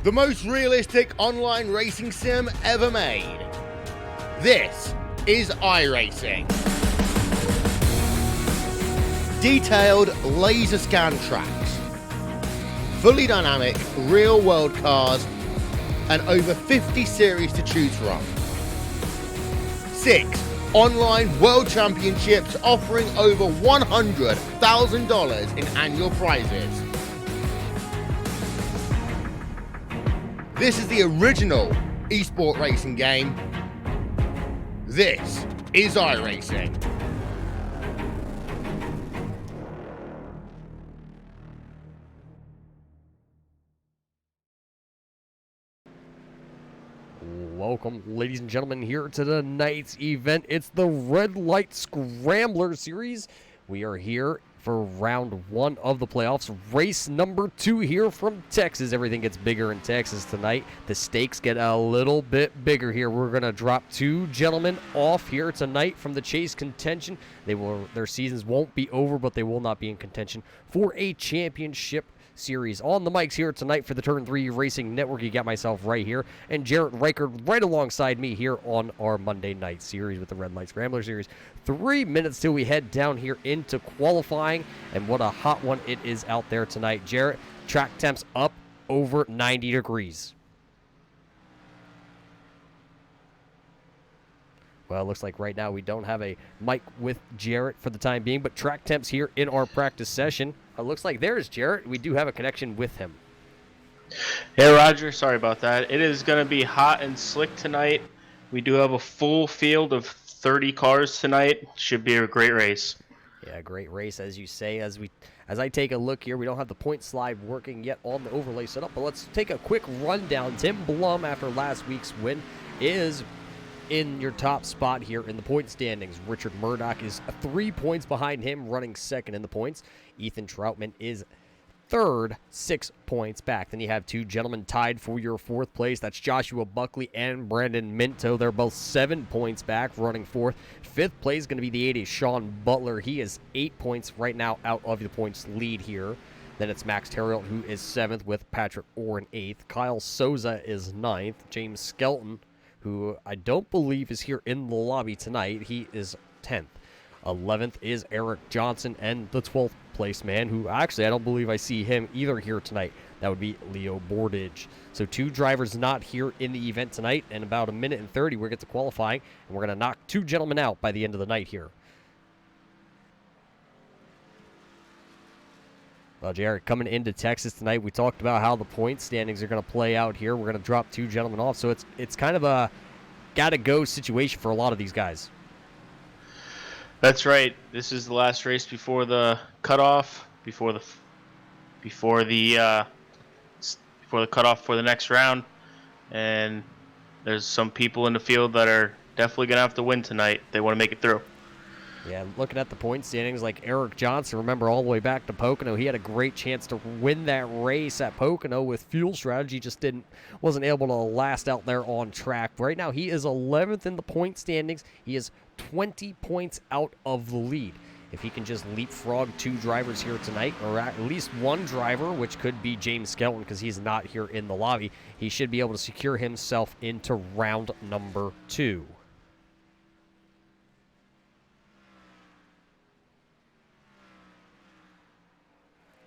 the most realistic online racing sim ever made. This is iRacing. Detailed laser scan tracks, fully dynamic real-world cars, and over 50 series to choose from. 6 online world championships offering over $100,000 in annual prizes. This is the original esport racing game. This is iRacing. Welcome, ladies and gentlemen, here to tonight's event. It's the Red Light Scrambler Series. We are here for round 1 of the playoffs. Race number 2 here from Texas. Everything gets bigger in Texas tonight. The stakes get a little bit bigger here. We're going to drop 2 gentlemen off here tonight from the chase contention. Their seasons won't be over, but they will not be in contention for a championship series. On the mics here tonight for the Turn 3 Racing Network, you got myself right here, and Jarrett Reichert right alongside me here on our Monday night series with the Red Light Scrambler Series. 3 minutes till we head down here into qualifying, and what a hot one it is out there tonight. Jarrett, track temps up over 90 degrees. Well, it looks like right now we don't have a mic with Jarrett for the time being, but track temps here in our practice session. It looks like there's Jarrett. We do have a connection with him. Hey, Roger. Sorry about that. It is going to be hot and slick tonight. We do have a full field of 30 cars tonight. Should be a great race. Yeah, great race, as you say. As I take a look here, we don't have the point slide working yet on the overlay setup, but let's take a quick rundown. Tim Blum, after last week's win, is in your top spot here in the point standings. Richard Murdoch is 3 points behind him, running second in the points. Ethan Troutman is third, 6 points back. Then you have 2 gentlemen tied for your 4th place. That's Joshua Buckley and Brandon Minto. They're both 7 points back, running 4th. 5th place is going to be the 80 Sean Butler. He is 8 points right now out of the points lead here. Then it's Max Terrill, who is 7th, with Patrick Orr in 8th. Kyle Souza is 9th. James Skelton, who I don't believe is here in the lobby tonight, he is 10th. 11th is Eric Johnson, and the 12th place man, who actually I don't believe I see him either here tonight. That would be Leo Bordage. So 2 drivers not here in the event tonight, and about 1:30 we'll get to qualifying, and we're going to knock 2 gentlemen out by the end of the night here. Well, Jared, coming into Texas tonight, we talked about how the point standings are going to play out here. We're going to drop 2 gentlemen off, so it's kind of a gotta-go situation for a lot of these guys. That's right. This is the last race before the cutoff, before the cutoff for the next round, and there's some people in the field that are definitely going to have to win tonight. They want to make it through. Yeah, looking at the point standings, like Eric Johnson, remember all the way back to Pocono, he had a great chance to win that race at Pocono with fuel strategy, just wasn't able to last out there on track. Right now, he is 11th in the point standings. He is 20 points out of the lead. If he can just leapfrog 2 drivers here tonight, or at least 1 driver, which could be James Skelton because he's not here in the lobby, he should be able to secure himself into round number 2.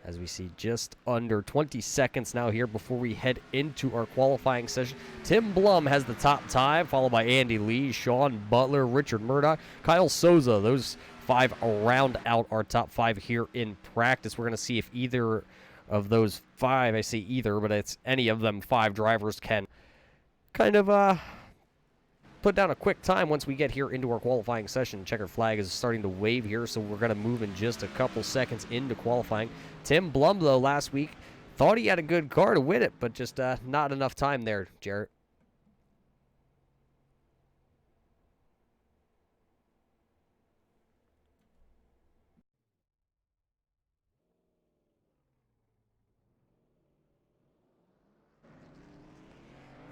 As we see just under 20 seconds now here before we head into our qualifying session. Tim Blum has the top time, followed by Andy Lee, Sean Butler, Richard Murdoch, Kyle Souza. Those 5 round out our top 5 here in practice. We're going to see if either of those 5, I say either, but it's any of them 5 drivers can kind of put down a quick time once we get here into our qualifying session. Checkered flag is starting to wave here, so we're going to move in just a couple seconds into qualifying. Tim Blum, though, last week thought he had a good car to win it, but just not enough time there, Jarrett.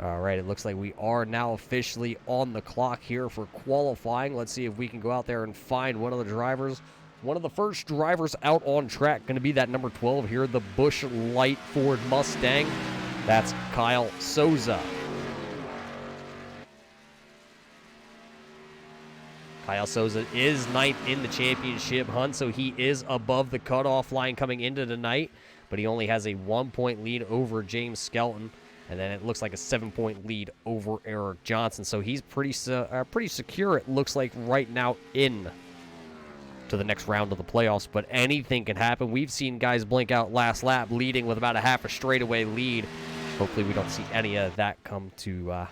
All right, it looks like we are now officially on the clock here for qualifying. Let's see if we can go out there and find one of the drivers. One of the first drivers out on track going to be that number 12 here, the Busch Light Ford Mustang. That's Kyle Souza. Kyle Souza is ninth in the championship hunt, so he is above the cutoff line coming into tonight, but he only has a 1-point lead over James Skelton, and then it looks like a 7-point lead over Eric Johnson, so he's pretty secure, it looks like, right now in to the next round of the playoffs, but anything can happen. We've seen guys blink out last lap leading with about a half a straightaway lead. Hopefully we don't see any of that come to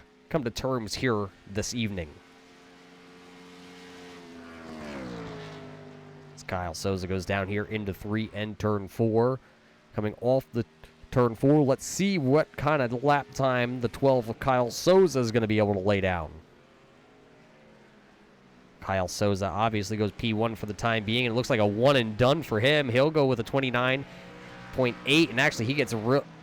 terms here this evening. Kyle Souza goes down here into 3 and turn 4. Coming off the turn 4, let's see what kind of lap time the 12 of Kyle Souza is going to be able to lay down. Kyle Souza obviously goes P1 for the time being, and it looks like a one and done for him. He'll go with a 29.8, and actually he gets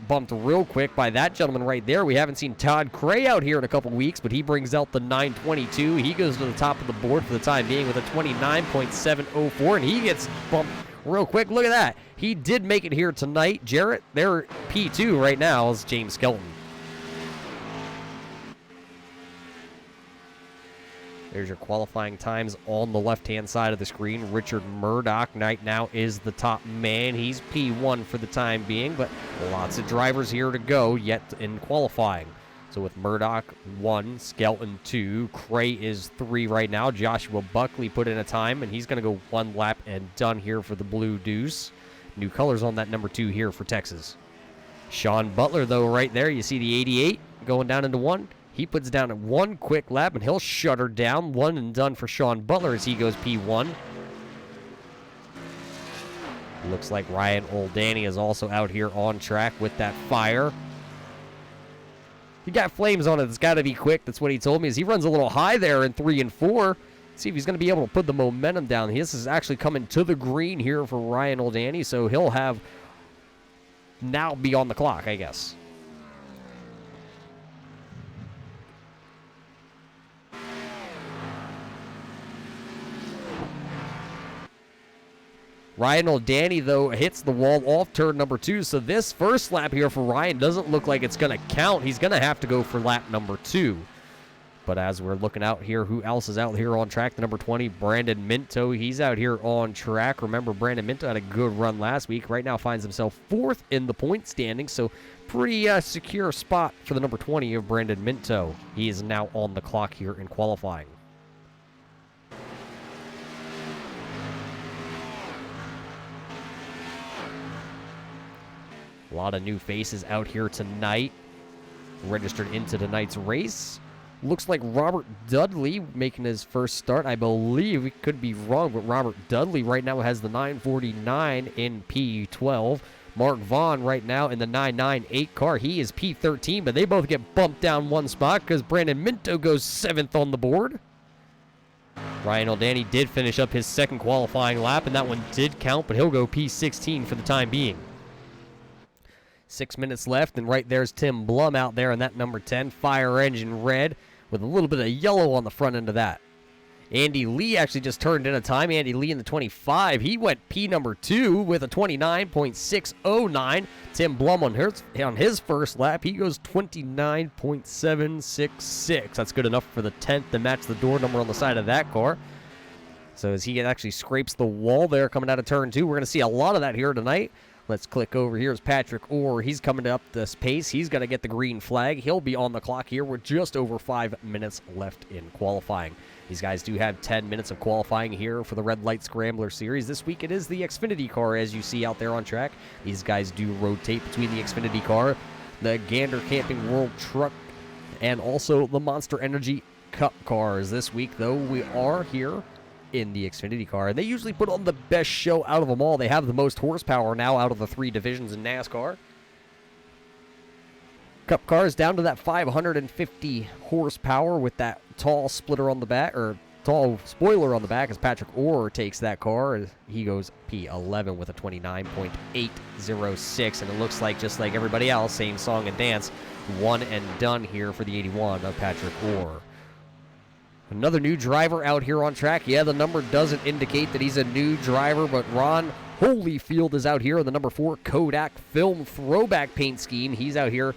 bumped real quick by that gentleman right there. We haven't seen Todd Cray out here in a couple weeks, but he brings out the 9.22. He goes to the top of the board for the time being with a 29.704, and he gets bumped real quick. Look at that. He did make it here tonight. Jarrett, they're P2 right now is James Skelton. There's your qualifying times on the left-hand side of the screen. Richard Murdoch right now is the top man. He's P1 for the time being, but lots of drivers here to go yet in qualifying. So with Murdoch 1, Skelton 2, Cray is 3 right now. Joshua Buckley put in a time, and he's going to go 1 lap and done here for the Blue Deuce. New colors on that number 2 here for Texas. Sean Butler, though, right there. You see the 88 going down into 1. He puts down a 1 quick lap, and he'll shut her down. 1 and done for Sean Butler as he goes P1. Looks like Ryan Oldani is also out here on track with that fire. He got flames on it. It's got to be quick. That's what he told me. As he runs a little high there in 3 and 4. See if he's going to be able to put the momentum down. This is actually coming to the green here for Ryan Oldani, so he'll have now be on the clock, I guess. Ryan Oldani, though, hits the wall off turn number 2, so this first lap here for Ryan doesn't look like it's going to count. He's going to have to go for lap number 2. But as we're looking out here, who else is out here on track? The number 20, Brandon Minto. He's out here on track. Remember, Brandon Minto had a good run last week. Right now finds himself 4th in the point standing, so pretty secure spot for the number 20 of Brandon Minto. He is now on the clock here in qualifying. A lot of new faces out here tonight, registered into tonight's race. Looks like Robert Dudley making his first start. I believe, we could be wrong, but Robert Dudley right now has the 949 in P12. Mark Vaughn right now in the 998 car. He is P13, but they both get bumped down 1 spot because Brandon Minto goes 7th on the board. Ryan Oldani did finish up his 2nd qualifying lap, and that one did count, but he'll go P16 for the time being. 6 minutes left, and right there's Tim Blum out there in that number 10, Fire Engine Red, with a little bit of yellow on the front end of that. Andy Lee actually just turned in a time. Andy Lee in the 25. He went P number 2 with a 29.609. Tim Blum on his first lap, he goes 29.766. That's good enough for the 10th to match the door number on the side of that car. So as he actually scrapes the wall there coming out of turn 2, we're going to see a lot of that here tonight. Let's click over. Here's Patrick Orr. He's coming up this pace. He's going to get the green flag. He'll be on the clock here with just over 5 minutes left in qualifying. These guys do have 10 minutes of qualifying here for the Red Light Scrambler Series. This week it is the Xfinity car, as you see out there on track. These guys do rotate between the Xfinity car, the Gander Camping World Truck, and also the Monster Energy Cup cars. This week, though, we are here in the Xfinity car, and they usually put on the best show out of them all. They have the most horsepower now out of the 3 divisions in NASCAR. Cup cars down to that 550 horsepower with that tall splitter on the back, or tall spoiler on the back, as Patrick Orr takes that car. He goes P11 with a 29.806, and it looks like, just like everybody else, same song and dance, one and done here for the 81 of Patrick Orr. Another new driver out here on track. Yeah, the number doesn't indicate that he's a new driver, but Ron Holyfield is out here in the number 4 Kodak Film Throwback paint scheme. He's out here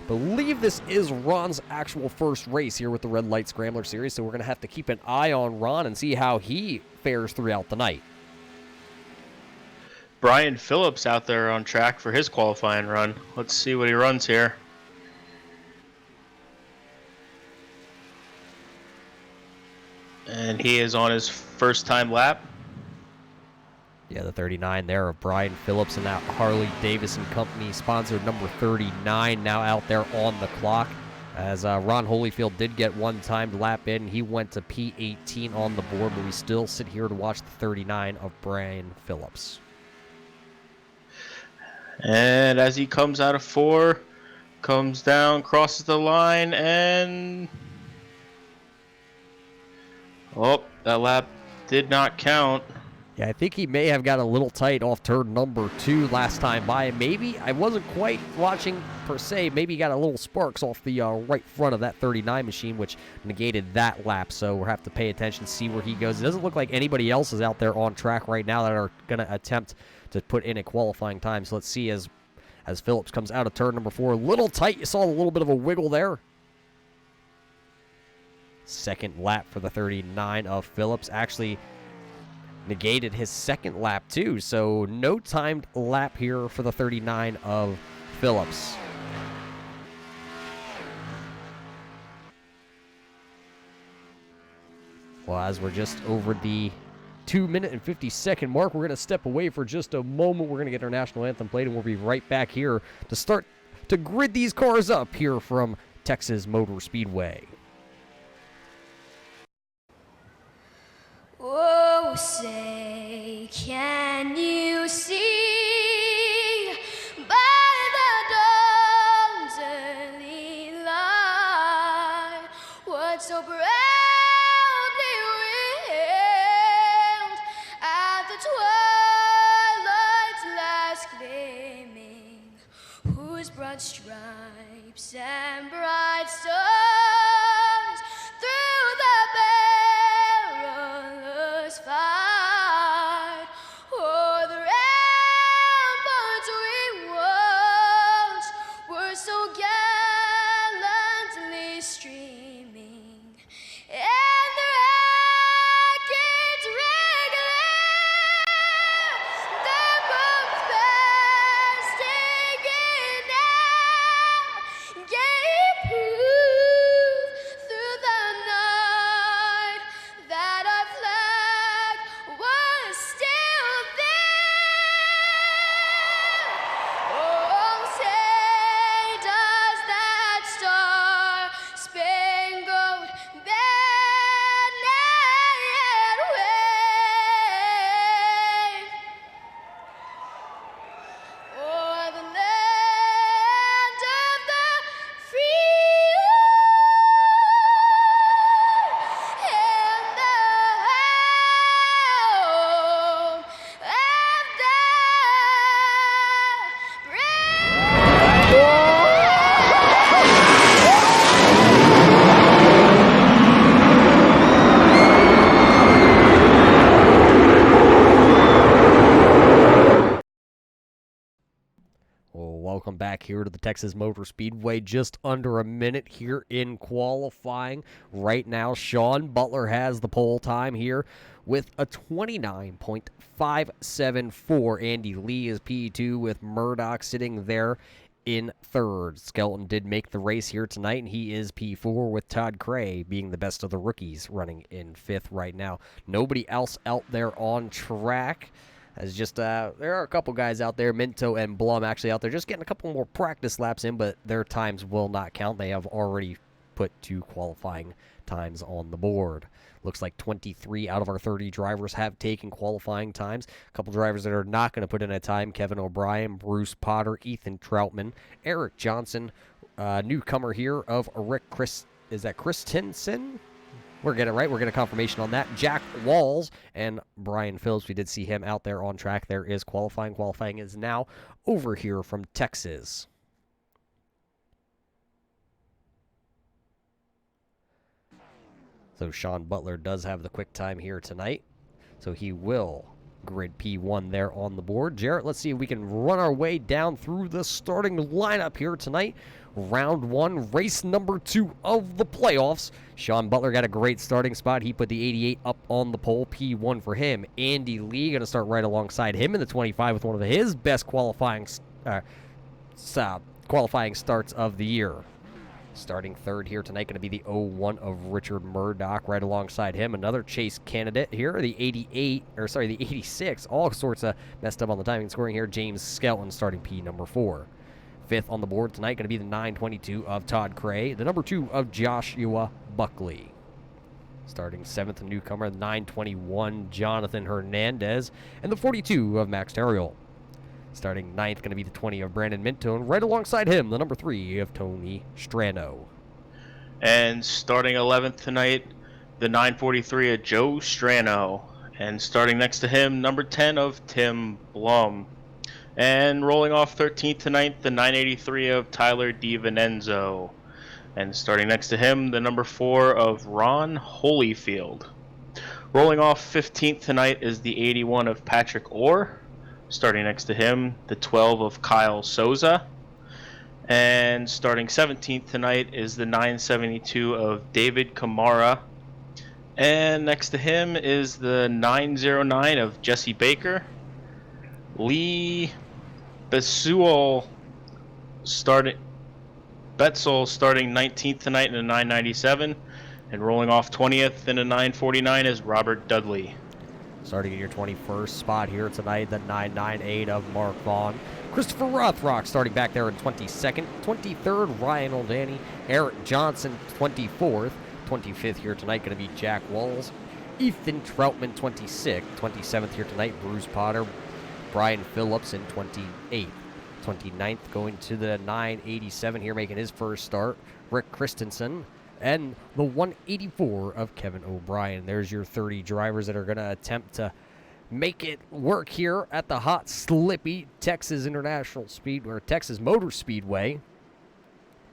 believe this is Ron's actual first race here with the Red Light Scrambler Series, so we're going to have to keep an eye on Ron and see how he fares throughout the night. Brian Phillips out there on track for his qualifying run. Let's see what he runs here. And he is on his first time lap. Yeah, the 39 there of Brian Phillips and that Harley Davidson Company sponsored number 39 now out there on the clock. As Ron Holyfield did get one timed lap in, he went to P18 on the board, but we still sit here to watch the 39 of Brian Phillips. And as he comes out of 4, comes down, crosses the line, and... oh, that lap did not count. Yeah, I think he may have got a little tight off turn number 2 last time by. Maybe, I wasn't quite watching per se, maybe he got a little sparks off the right front of that 39 machine, which negated that lap. So we'll have to pay attention, see where he goes. It doesn't look like anybody else is out there on track right now that are going to attempt to put in a qualifying time. So let's see as Phillips comes out of turn number 4. A little tight, you saw a little bit of a wiggle there. Second lap for the 39 of Phillips. Actually negated his second lap too, so no timed lap here for the 39 of Phillips. Well, as we're just over the 2-minute and 50-second mark, we're going to step away for just a moment. We're going to get our national anthem played, and we'll be right back here to start to grid these cars up here from Texas Motor Speedway. Oh, say, can you see by the dawn's early light what so proudly wailed at the twilight's last gleaming, whose broad stripes and bright stars through the perilous fight o'er the ramparts we watched were so gallantly streaming, and the rockets regular their bombs bursting in air gave proof through the night that our flag was still there. Oh, say does that star-spangled banner yet wave o'er the land of the free and the home of the Well, welcome back here to the Texas Motor Speedway. Just under a minute here in qualifying. Right now, Sean Butler has the pole time here with a 29.574. Andy Lee is P2 with Murdoch sitting there in third. Skelton did make the race here tonight, and he is P4 with Todd Cray being the best of the rookies running in fifth right now. Nobody else out there on track. As just there are a couple guys out there, Minto and Blum actually out there, just getting a couple more practice laps in, but their times will not count. They have already put 2 qualifying times on the board. Looks like 23 out of our 30 drivers have taken qualifying times. A couple drivers that are not going to put in a time: Kevin O'Brien, Bruce Potter, Ethan Troutman, Eric Johnson, newcomer here of Rick Christensen? We're getting it right. We're getting a confirmation on that. Jack Walls and Brian Phillips. We did see him out there on track. There is qualifying. Qualifying is now over here from Texas. So Sean Butler does have the quick time here tonight. So he will grid P1 there on the board. Jarrett, let's see if we can run our way down through the starting lineup here tonight. Round 1, race number 2 of the playoffs. Sean Butler got a great starting spot. He put the 88 up on the pole, P1 for him. Andy Lee going to start right alongside him in the 25 with one of his best qualifying starts of the year. Starting third here tonight going to be the 01 of Richard Murdoch right alongside him. Another chase candidate here, the 86. All sorts of messed up on the timing scoring here. James Skelton starting P number 4. Fifth on the board tonight going to be the 922 of Todd Cray. The number 2 of Joshua Buckley. Starting 7th, a newcomer, 921 Jonathan Hernandez. And the 42 of Max Terriel. Starting 9th, going to be the 20 of Brandon Mintone. Right alongside him, the number 3 of Tony Strano. And starting 11th tonight, the 943 of Joe Strano. And starting next to him, number 10 of Tim Blum. And rolling off 13th tonight, the 983 of Tyler DiVincenzo. And starting next to him, the number 4 of Ron Holyfield. Rolling off 15th tonight is the 81 of Patrick Orr. Starting next to him, the 12 of Kyle Souza. And starting 17th tonight is the 972 of David Kamara. And next to him is the 909 of Jesse Baker. Lee Betzel starting 19th tonight in the 997. And rolling off 20th in the 949 is Robert Dudley. Starting in your 21st spot here tonight, the 998 of Mark Vaughn. Christopher Rothrock starting back there in 22nd. 23rd, Ryan Oldani. Eric Johnson, 24th. 25th here tonight, going to be Jack Walls. Ethan Troutman, 26th. 27th here tonight, Bruce Potter. Brian Phillips in 28th. 29th going to the 987 here, making his first start, Rick Christensen. And the 184 of Kevin O'Brien. There's your 30 drivers that are going to attempt to make it work here at the hot, slippy Texas Texas Motor Speedway.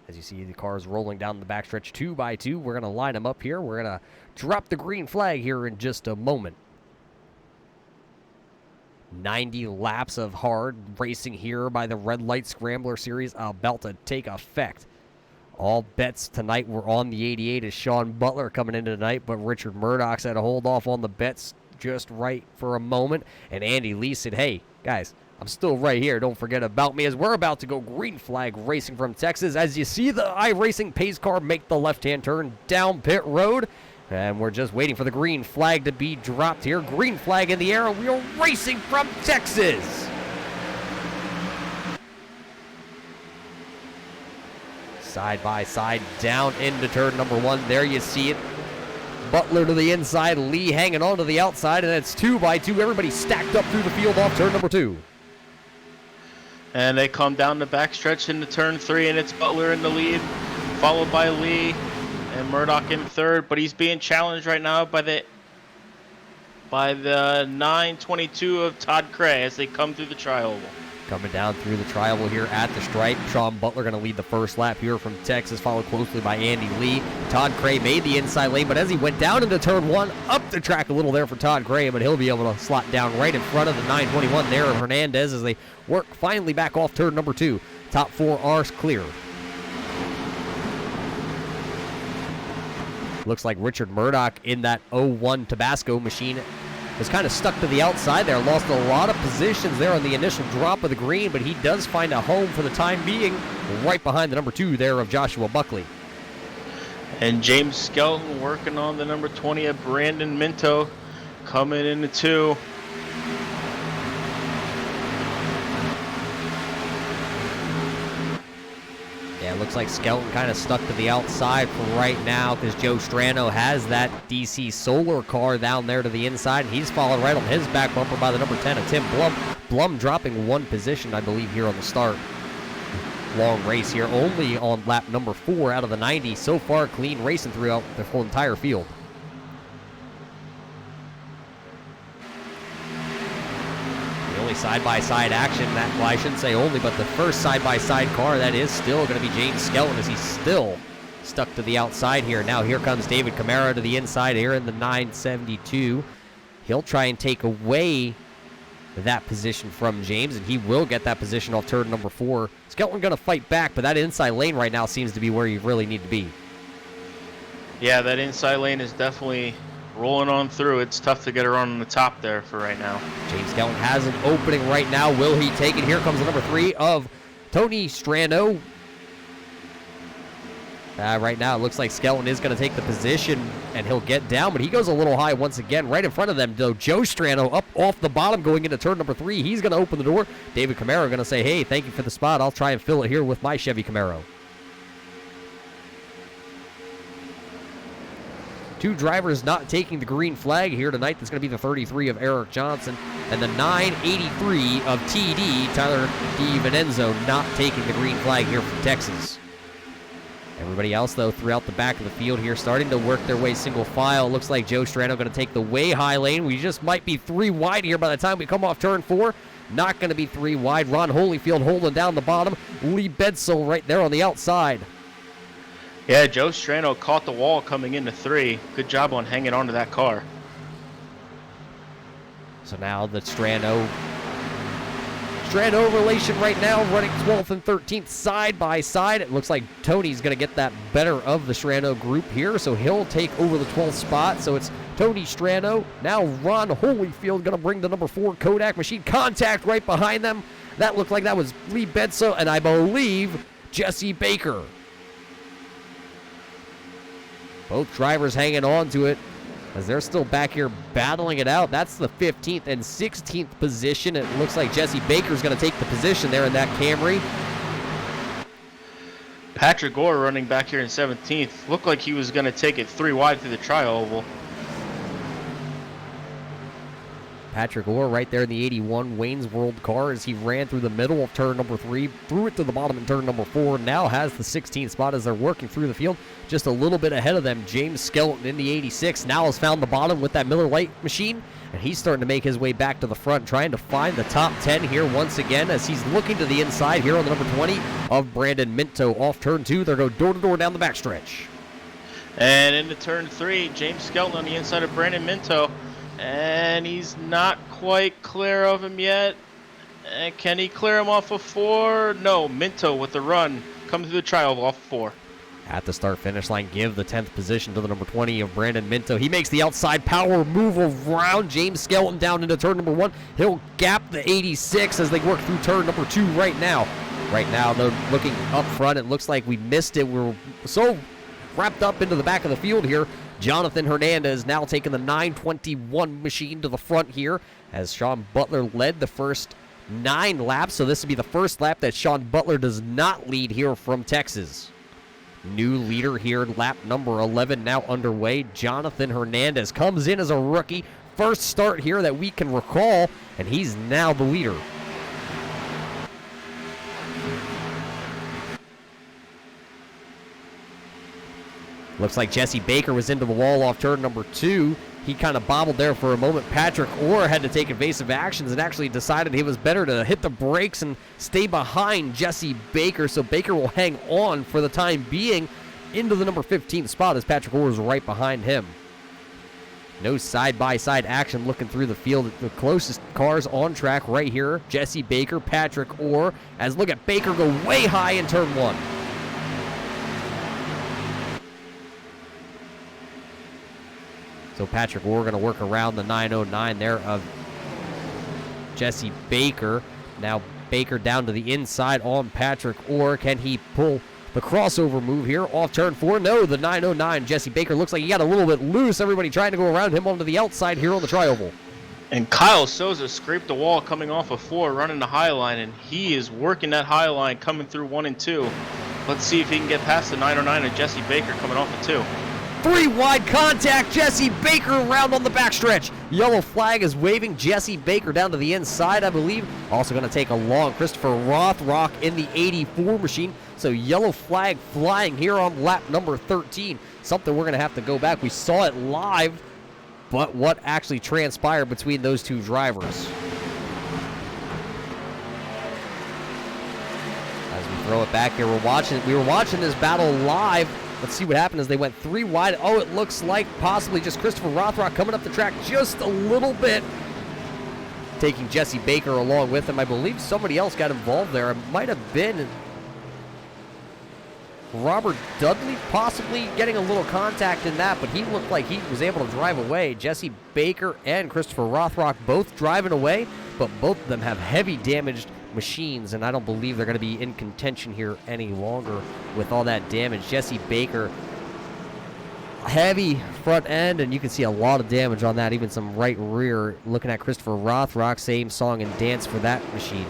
As you see the cars rolling down the backstretch 2 by 2, we're going to line them up here. We're going to drop the green flag here in just a moment. 90 laps of hard racing here by the Red Light Scrambler Series about to take effect. All bets tonight were on the 88 as Sean Butler coming into tonight, but Richard Murdoch's had to hold off on the bets just right for a moment. And Andy Lee said, hey, guys, I'm still right here. Don't forget about me as we're about to go green flag racing from Texas. As you see the iRacing pace car make the left-hand turn down pit road. And we're just waiting for the green flag to be dropped here. Green flag in the air, and we are racing from Texas. Side by side, down into turn number 1. There you see it. Butler to the inside, Lee hanging on to the outside, and it's 2 by 2. Everybody stacked up through the field off turn number 2. And they come down the backstretch into turn 3, and it's Butler in the lead, followed by Lee and Murdoch in third. But he's being challenged right now by the 922 of Todd Cray as they come through the tri-oval. Coming down through the tri-oval here at the stripe. Sean Butler going to lead the first lap here from Texas, followed closely by Andy Lee. Todd Cray made the inside lane, but as he went down into turn 1, up the track a little there for Todd Cray, but he'll be able to slot down right in front of the 921 there of Hernandez as they work finally back off turn number 2. Top 4 are clear. Looks like Richard Murdoch in that 01 Tabasco machine was kind of stuck to the outside there. Lost a lot of positions there on the initial drop of the green, but he does find a home for the time being right behind the number 2 there of Joshua Buckley. And James Skelton working on the number 20 of Brandon Minto coming into 2. Yeah, it looks like Skelton kind of stuck to the outside for right now because Joe Strano has that DC Solar car down there to the inside, and he's followed right on his back bumper by the number 10 of Tim Blum. Blum dropping 1 position, I believe, here on the start. Long race here, only on lap number 4 out of the 90. So far, clean racing throughout the whole entire field. Only side-by-side action, well, I shouldn't say only, but the first side-by-side car, that is still going to be James Skelton as he's still stuck to the outside here. Now here comes David Camara to the inside here in the 972. He'll try and take away that position from James, and he will get that position off turn number 4. Skelton going to fight back, but that inside lane right now seems to be where you really need to be. Yeah, that inside lane is definitely rolling on through. It's tough to get around on the top there for right now. James Skelton has an opening right now. Will he take it? Here comes the number 3 of Tony Strano. Right now, it looks like Skelton is going to take the position, and he'll get down, but he goes a little high once again. Right in front of them, though, Joe Strano up off the bottom going into turn number 3. He's going to open the door. David Camaro going to say, hey, thank you for the spot. I'll try and fill it here with my Chevy Camaro. 2 drivers not taking the green flag here tonight. That's going to be the 33 of Eric Johnson and the 983 of TD, Tyler DiVincenzo, not taking the green flag here from Texas. Everybody else, though, throughout the back of the field here, starting to work their way single file. Looks like Joe Strano going to take the way high lane. We just might be 3 wide here by the time we come off turn 4. Not going to be 3 wide. Ron Holyfield holding down the bottom. Lee Bedsole right there on the outside. Yeah, Joe Strano caught the wall coming into 3. Good job on hanging on to that car. So now the Strano relation right now running 12th and 13th side by side. It looks like Tony's going to get that better of the Strano group here, so he'll take over the 12th spot. So it's Tony Strano. Now Ron Holyfield going to bring the number 4 Kodak machine. Contact right behind them. That looked like that was Lee Bedsole and I believe Jesse Baker. Both drivers hanging on to it as they're still back here battling it out. That's the 15th and 16th position. It looks like Jesse Baker's going to take the position there in that Camry. Patrick Gore running back here in 17th. Looked like he was going to take it 3 wide through the tri-oval. Patrick Orr right there in the 81 Wayne's World car as he ran through the middle of turn number 3, threw it to the bottom in turn number 4, now has the 16th spot as they're working through the field. Just a little bit ahead of them, James Skelton in the 86 now has found the bottom with that Miller Lite machine, and he's starting to make his way back to the front, trying to find the top 10 here once again as he's looking to the inside here on the number 20 of Brandon Minto off turn 2. They'll go door-to-door down the backstretch. And into turn 3, James Skelton on the inside of Brandon Minto. And he's not quite clear of him yet. And can he clear him off of 4? No, Minto with the run. Come through the tri-oval off of 4. At the start-finish line, give the 10th position to the number 20 of Brandon Minto. He makes the outside power move around James Skelton down into turn number 1. He'll gap the 86 as they work through turn number 2 right now. Right now, though, looking up front, it looks like we missed it. We're so wrapped up into the back of the field here. Jonathan Hernandez now taking the 921 machine to the front here as Sean Butler led the first 9 laps. So this will be the first lap that Sean Butler does not lead here from Texas. New leader here, lap number 11 now underway. Jonathan Hernandez comes in as a rookie. First start here that we can recall, and he's now the leader. Looks like Jesse Baker was into the wall off turn number 2. He kind of bobbled there for a moment. Patrick Orr had to take evasive actions and actually decided it was better to hit the brakes and stay behind Jesse Baker. So Baker will hang on for the time being into the number 15 spot as Patrick Orr is right behind him. No side-by-side action looking through the field. The closest cars on track right here. Jesse Baker, Patrick Orr. As look at Baker go way high in turn 1. So Patrick Orr going to work around the 909 there of Jesse Baker. Now Baker down to the inside on Patrick Orr. Can he pull the crossover move here off turn 4? No, the 909 Jesse Baker looks like he got a little bit loose. Everybody trying to go around him onto the outside here on the tri-oval. And Kyle Souza scraped the wall coming off of 4, running the high line, and he is working that high line coming through 1 and 2. Let's see if he can get past the 909 of Jesse Baker coming off of 2. 3 wide contact, Jesse Baker around on the backstretch. Yellow flag is waving Jesse Baker down to the inside, I believe. Also going to take a long Christopher Rothrock in the 84 machine. So yellow flag flying here on lap number 13. Something we're going to have to go back. We saw it live, but what actually transpired between those 2 drivers? As we throw it back here, we were watching this battle live. Let's see what happened as they went 3 wide. Oh, it looks like possibly just Christopher Rothrock coming up the track just a little bit. taking Jesse Baker along with him. I believe somebody else got involved there. It might have been Robert Dudley possibly getting a little contact in that, but he looked like he was able to drive away. Jesse Baker and Christopher Rothrock both driving away, but both of them have heavy damaged machines, and I don't believe they're going to be in contention here any longer with all that damage. Jesse Baker, heavy front end, and you can see a lot of damage on that, even some right rear. Looking at Christopher Rothrock, same song and dance for that machine.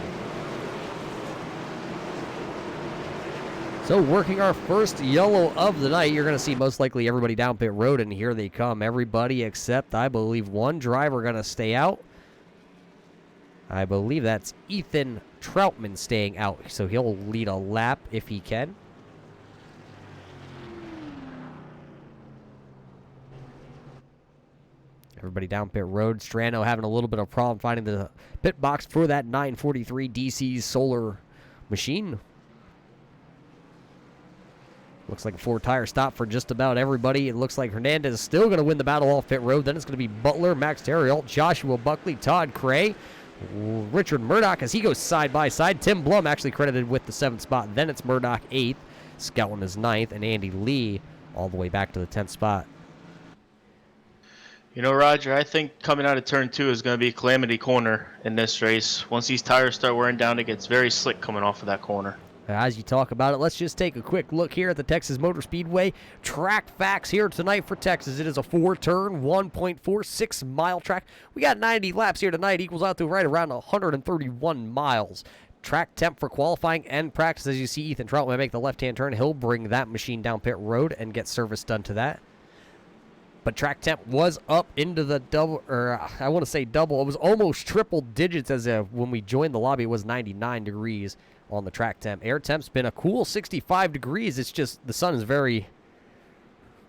So working our first yellow of the night, you're going to see most likely everybody down pit road, and here they come. Everybody except, I believe, one driver going to stay out. I believe that's Ethan Troutman staying out, so he'll lead a lap if he can. Everybody down pit road. Strano having a little bit of problem finding the pit box for that 943 DC solar machine. Looks like a 4-tire stop for just about everybody. It looks like Hernandez is still going to win the battle off pit road. Then it's going to be Butler, Max Terriot, Joshua Buckley, Todd Cray, Richard Murdoch as he goes side by side. Tim Blum actually credited with the 7th spot. Then it's Murdoch 8th, Skelton is 9th, and Andy Lee all the way back to the 10th spot. You know, Roger, I think coming out of turn 2 is going to be a calamity corner in this race. Once these tires start wearing down, it gets very slick coming off of that corner. As you talk about it, let's just take a quick look here at the Texas Motor Speedway track facts here tonight for Texas. It is a 4-turn, 1.46-mile track. We got 90 laps here tonight, equals out to right around 131 miles. Track temp for qualifying and practice. As you see Ethan Troutman make the left-hand turn, he'll bring that machine down pit road and get service done to that. But track temp was up into the double, or I want to say double. It was almost triple digits as when we joined the lobby. It was 99 degrees on the track temp. Air temp's been a cool 65 degrees. It's just the sun is very,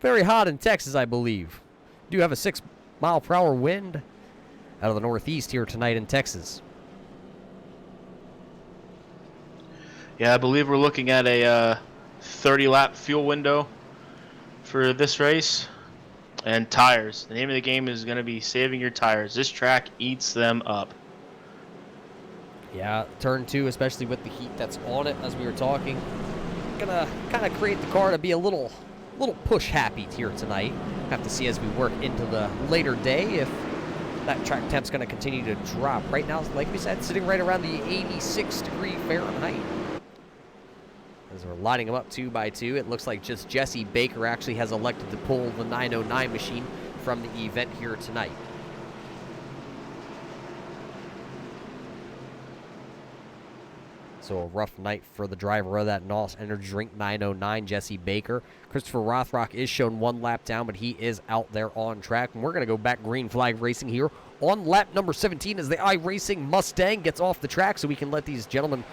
very hot in Texas, I believe. Do have a 6-mile-per-hour wind out of the northeast here tonight in Texas. Yeah, I believe we're looking at a 30-lap fuel window for this race. And tires. The name of the game is going to be saving your tires. This track eats them up. Yeah, turn 2, especially with the heat that's on it, as we were talking, gonna kind of create the car to be a little push happy here tonight. Have to see as we work into the later day if that track temp's gonna continue to drop. Right now, like we said, sitting right around the 86-degree Fahrenheit. As we're lining them up 2 by 2, it looks like just Jesse Baker actually has elected to pull the 909 machine from the event here tonight. So a rough night for the driver of that NOS Energy Drink 909, Jesse Baker. Christopher Rothrock is shown 1 lap down, but he is out there on track. And we're going to go back green flag racing here on lap number 17 as the iRacing Mustang gets off the track so we can let these gentlemen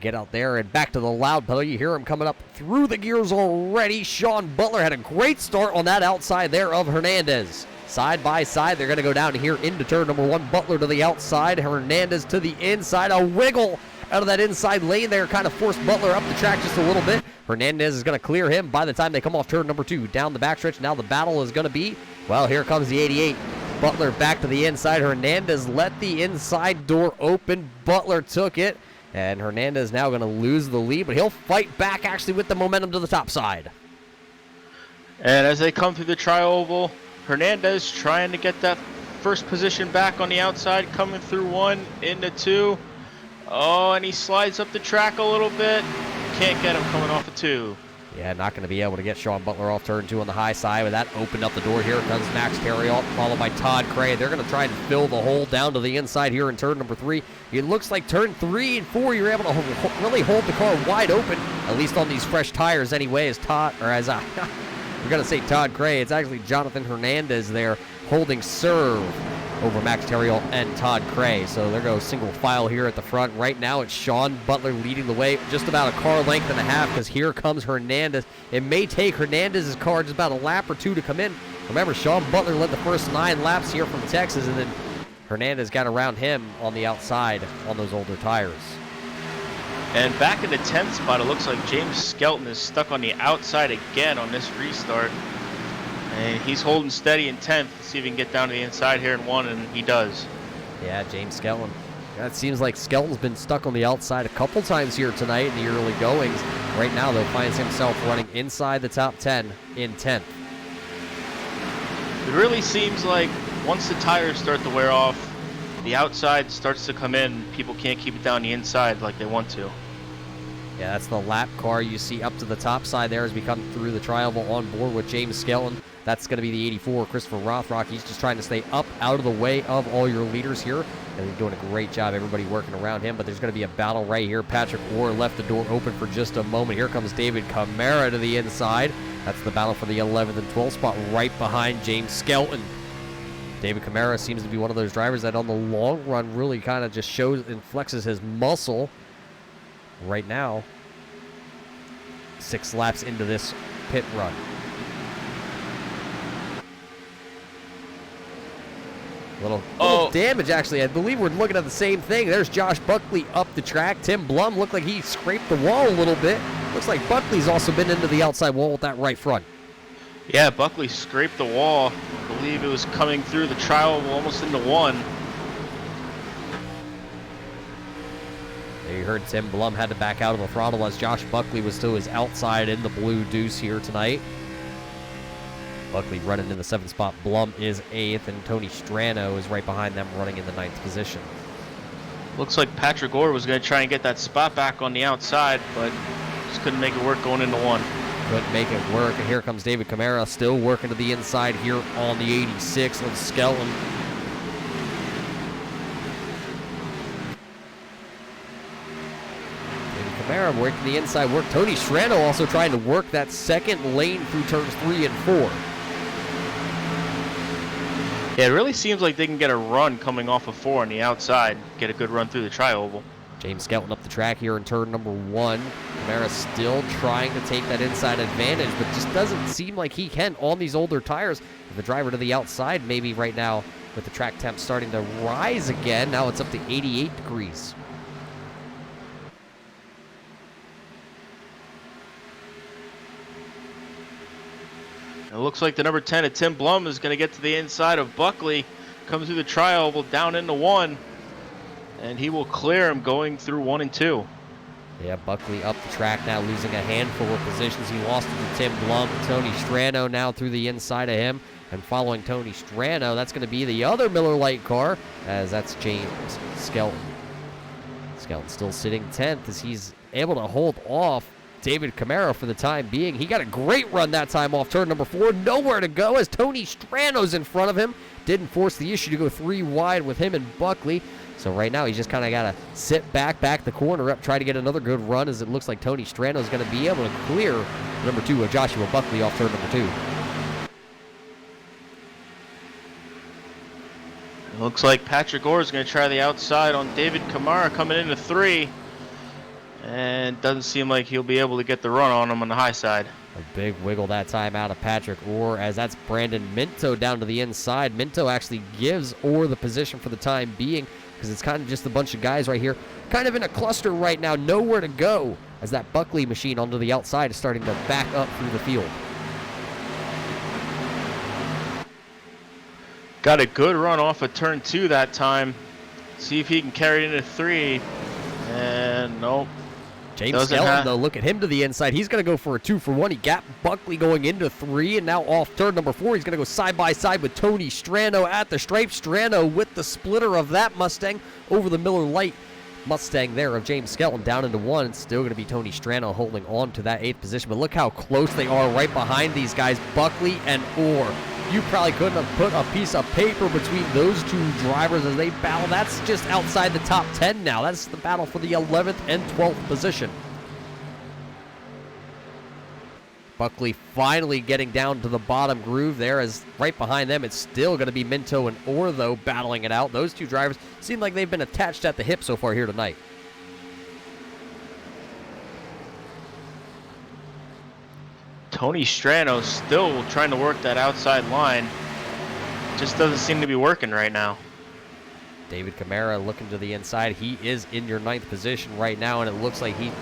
get out there and back to the loud pedal. You hear him coming up through the gears already. Sean Butler had a great start on that outside there of Hernandez. Side by side, they're going to go down here into turn number 1. Butler to the outside, Hernandez to the inside. A wiggle out of that inside lane there kind of forced Butler up the track just a little bit. Hernandez is going to clear him by the time they come off turn number 2. Down the backstretch, now the battle is going to be, well, here comes the 88. Butler back to the inside. Hernandez let the inside door open. Butler took it. And Hernandez now going to lose the lead, but he'll fight back actually with the momentum to the top side. And as they come through the tri-oval, Hernandez trying to get that first position back on the outside, coming through 1 into 2. Oh, and he slides up the track a little bit. Can't get him coming off of 2. Yeah, not going to be able to get Sean Butler off turn 2 on the high side. With that opened up the door, here comes Max Terriot, followed by Todd Cray. They're going to try and fill the hole down to the inside here in turn number 3. It looks like turn 3 and 4, you're able to really hold the car wide open, at least on these fresh tires anyway, as we're going to say Todd Cray. It's actually Jonathan Hernandez there holding serve over Max Terriot and Todd Cray. So there goes single file here at the front. Right now it's Sean Butler leading the way, just about a car length and a half, because here comes Hernandez. It may take Hernandez's car just about a lap or 2 to come in. Remember, Sean Butler led the first 9 laps here from Texas, and then Hernandez got around him on the outside on those older tires. And back in the 10th spot, it looks like James Skelton is stuck on the outside again on this restart. And he's holding steady in 10th. See if he can get down to the inside here in 1, and he does. Yeah, James Skelton. Yeah, it seems like Skelton's been stuck on the outside a couple times here tonight in the early goings. Right now, though, finds himself running inside the top 10 in 10th. It really seems like once the tires start to wear off, the outside starts to come in. People can't keep it down the inside like they want to. Yeah, that's the lap car you see up to the top side there as we come through the tri-oval on board with James Skelton. That's going to be the 84, Christopher Rothrock. He's just trying to stay up out of the way of all your leaders here. And he's doing a great job, everybody working around him. But there's going to be a battle right here. Patrick Orr left the door open for just a moment. Here comes David Camara to the inside. That's the battle for the 11th and 12th spot right behind James Skelton. David Camara seems to be one of those drivers that on the long run really kind of just shows and flexes his muscle. Right now, 6 laps into this pit run. Little damage, actually. I believe we're looking at the same thing. There's Josh Buckley up the track. Tim Blum looked like he scraped the wall a little bit. Looks like Buckley's also been into the outside wall with that right front. Yeah, Buckley scraped the wall. I believe it was coming through the trial almost into one. There you heard Tim Blum had to back out of the throttle as Josh Buckley was to his outside in the blue deuce here tonight. Buckley running in the 7th spot. Blum is 8th, and Tony Strano is right behind them running in the 9th position. Looks like Patrick Orr was going to try and get that spot back on the outside, but just couldn't make it work going into one. Couldn't make it work, and here comes David Camara still working to the inside here on the 86 of Skelton. David Camara working the inside work. Tony Strano also trying to work that second lane through turns 3 and 4. Yeah, it really seems like they can get a run coming off of 4 on the outside, get a good run through the tri-oval. James Skelton up the track here in turn number 1. Camara still trying to take that inside advantage, but just doesn't seem like he can on these older tires. The driver to the outside maybe right now with the track temp starting to rise again. Now it's up to 88 degrees. It looks like the number 10 of Tim Blum is going to get to the inside of Buckley. Comes through the tri-oval down into 1. And he will clear him going through 1 and 2. Yeah, Buckley up the track now, losing a handful of positions. He lost it to Tim Blum. Tony Strano now through the inside of him. And following Tony Strano, that's going to be the other Miller Lite car, as that's James Skelton. Skelton still sitting 10th as he's able to hold off David Camara for the time being. He got a great run that time off turn number 4. Nowhere to go as Tony Strano's in front of him. Didn't force the issue to go 3 wide with him and Buckley. So right now he's just kind of got to sit back the corner up, try to get another good run as it looks like Tony Strano is going to be able to clear number 2 of Joshua Buckley off turn number 2. It looks like Patrick Orr is going to try the outside on David Camara coming into 3. And doesn't seem like he'll be able to get the run on him on the high side. A big wiggle that time out of Patrick Orr as that's Brandon Minto down to the inside. Minto actually gives Orr the position for the time being because it's kind of just a bunch of guys right here kind of in a cluster right now, nowhere to go as that Buckley machine onto the outside is starting to back up through the field. Got a good run off of turn 2 that time. See if he can carry it into 3. And nope. James Skelton, though, look at him to the inside. He's going to go for a 2-for-1. He got Buckley going into 3, and now off turn number 4, he's going to go side by side with Tony Strano at the stripe. Strano with the splitter of that Mustang over the Miller Lite Mustang there of James Skelton down into 1. It's still going to be Tony Strano holding on to that 8th position, but look how close they are right behind these guys, Buckley and Orr. You probably couldn't have put a piece of paper between those two drivers as they battle. That's just outside the top 10 now. That's the battle for the 11th and 12th position. Buckley finally getting down to the bottom groove there as right behind them it's still going to be Minto and Orr, though, battling it out. Those two drivers seem like they've been attached at the hip so far here tonight. Tony Strano still trying to work that outside line. Just doesn't seem to be working right now. David Camara looking to the inside. He is in your 9th position right now, and it looks like he's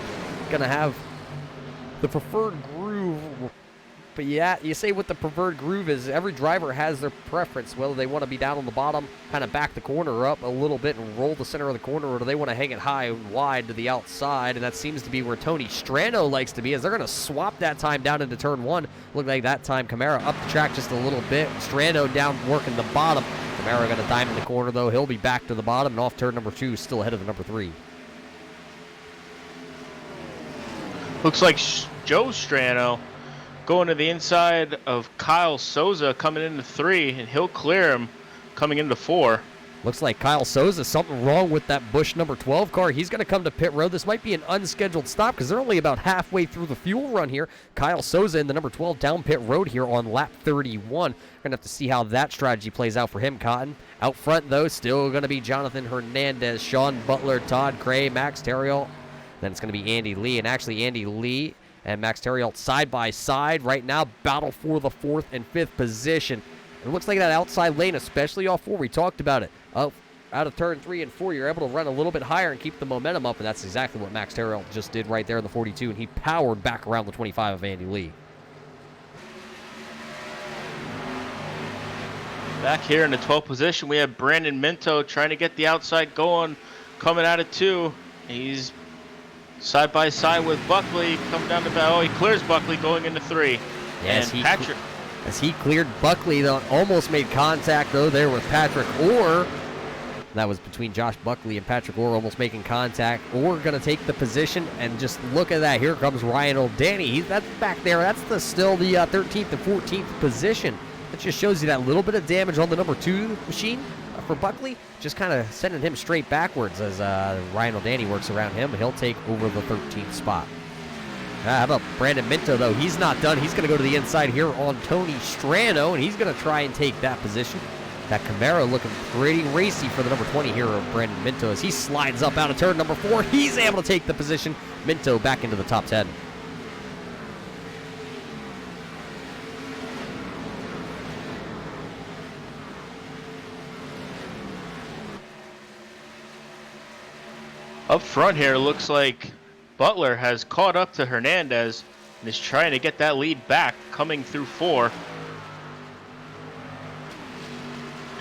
going to have the preferred groove But yeah, you say what the preferred groove is. Every driver has their preference, whether they want to be down on the bottom, kind of back the corner up a little bit and roll the center of the corner, or do they want to hang it high and wide to the outside? And that seems to be where Tony Strano likes to be, as they're going to swap that time down into turn 1. Look like that time Camara up the track just a little bit. Strano down working the bottom. Camara going to dime in the corner, though. He'll be back to the bottom and off turn number 2, still ahead of the number 3. Looks like Joe Strano going to the inside of Kyle Souza coming into 3, and he'll clear him coming into 4. Looks like Kyle Souza, something wrong with that Busch number 12 car. He's going to come to pit road. This might be an unscheduled stop because they're only about halfway through the fuel run here. Kyle Souza in the number 12 down pit road here on lap 31. Going to have to see how that strategy plays out for him, Cotton. Out front, though, still going to be Jonathan Hernandez, Sean Butler, Todd Cray, Max Terriol. Then it's going to be Andy Lee, and actually Andy Lee and Max Terriol side by side right now, battle for the 4th and 5th position. It looks like that outside lane, especially off 4, we talked about it. Out of turn 3 and 4, you're able to run a little bit higher and keep the momentum up, and that's exactly what Max Terriol just did right there in the 42, and he powered back around the 25 of Andy Lee. Back here in the 12th position, we have Brandon Minto trying to get the outside going, coming out of 2. He's side by side with Buckley, coming down to he clears Buckley going into 3. Yes, and Patrick. As he cleared Buckley, though, almost made contact, though, there with Patrick Orr. That was between Josh Buckley and Patrick Orr almost making contact. Orr going to take the position, and just look at that. Here comes Ryan O'Danny. That's back there. That's still the 13th and 14th position. That just shows you that little bit of damage on the number 2 machine for Buckley. Just kind of sending him straight backwards as Ryan O'Danny works around him. He'll take over the 13th spot. How about Brandon Minto, though? He's not done. He's going to go to the inside here on Tony Strano, and he's going to try and take that position. That Camaro looking pretty racy for the number 20 here of Brandon Minto as he slides up out of turn number 4. He's able to take the position. Minto back into the top 10. Up front here, looks like Butler has caught up to Hernandez and is trying to get that lead back, coming through 4.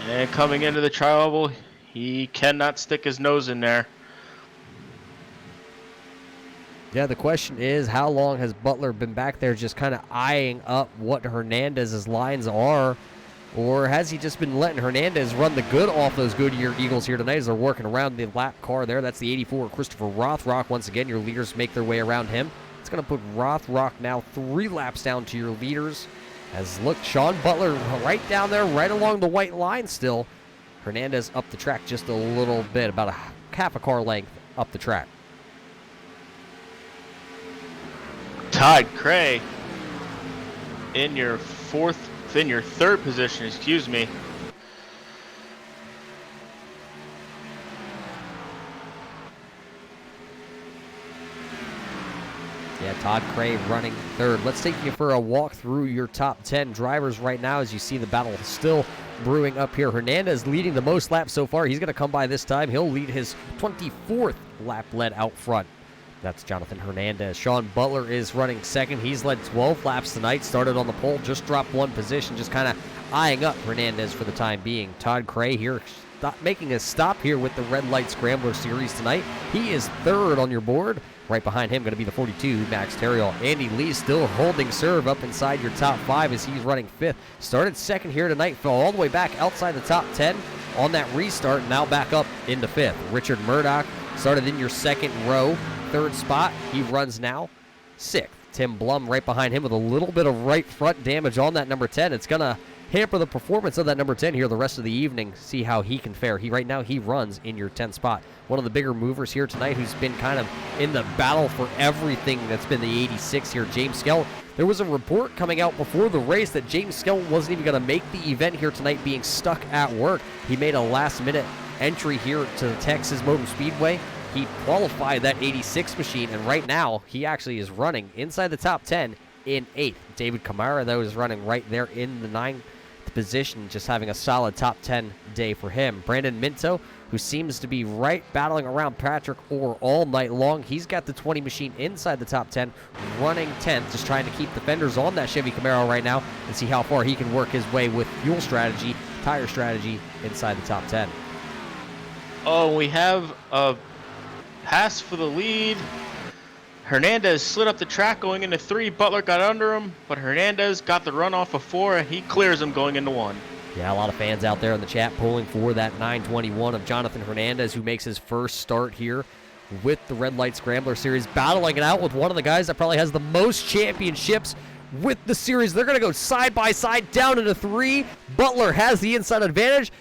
And coming into the tri-oval, he cannot stick his nose in there. Yeah, the question is, how long has Butler been back there just kind of eyeing up what Hernandez's lines are? Or has he just been letting Hernandez run the good off those Goodyear Eagles here tonight as they're working around the lap car there? That's the 84, Christopher Rothrock. Once again, your leaders make their way around him. It's going to put Rothrock now 3 laps down to your leaders. As look, Sean Butler right down there, right along the white line still. Hernandez up the track just a little bit, about half a car length up the track. Todd Cray in your 3rd position, excuse me. Yeah, Todd Cray running 3rd. Let's take you for a walk through your top 10 drivers right now as you see the battle still brewing up here. Hernandez leading the most laps so far. He's going to come by this time. He'll lead his 24th lap led out front. That's Jonathan Hernandez. Sean Butler is running 2nd. He's led 12 laps tonight. Started on the pole, just dropped 1 position, just kind of eyeing up Hernandez for the time being. Todd Cray here making a stop here with the Red Light Scrambler Series tonight. He is 3rd on your board. Right behind him going to be the 42, Max Terriol. Andy Lee still holding serve up inside your top 5 as he's running 5th. Started 2nd here tonight, fell all the way back outside the top 10 on that restart, now back up into 5th. Richard Murdoch started in your 2nd row, 3rd spot. He runs now 6th. Tim Blum right behind him with a little bit of right front damage on that number 10. It's going to hamper the performance of that number 10 here the rest of the evening. See how he can fare. Right now he runs in your 10th spot. One of the bigger movers here tonight who's been kind of in the battle for everything that's been the 86 here, James Skell. There was a report coming out before the race that James Skell wasn't even going to make the event here tonight, being stuck at work. He made a last-minute entry here to the Texas Motor Speedway. He qualified that 86 machine, and right now he actually is running inside the top 10 in 8th. David Camara, though, is running right there in the 9th position, just having a solid top 10 day for him. Brandon Minto who seems to be right battling around Patrick Orr all night long. He's got the 20 machine inside the top 10, running 10th, just trying to keep the fenders on that Chevy Camaro right now and see how far he can work his way with fuel strategy, tire strategy inside the top 10. Oh, we have a pass for the lead. Hernandez slid up the track going into 3. Butler got under him, but Hernandez got the run off of 4, and he clears him going into 1. Yeah, a lot of fans out there in the chat pulling for that 921 of Jonathan Hernandez, who makes his first start here with the Red Light Scrambler Series, battling it out with one of the guys that probably has the most championships with the series. They're going to go side by side down into 3. Butler has the inside advantage.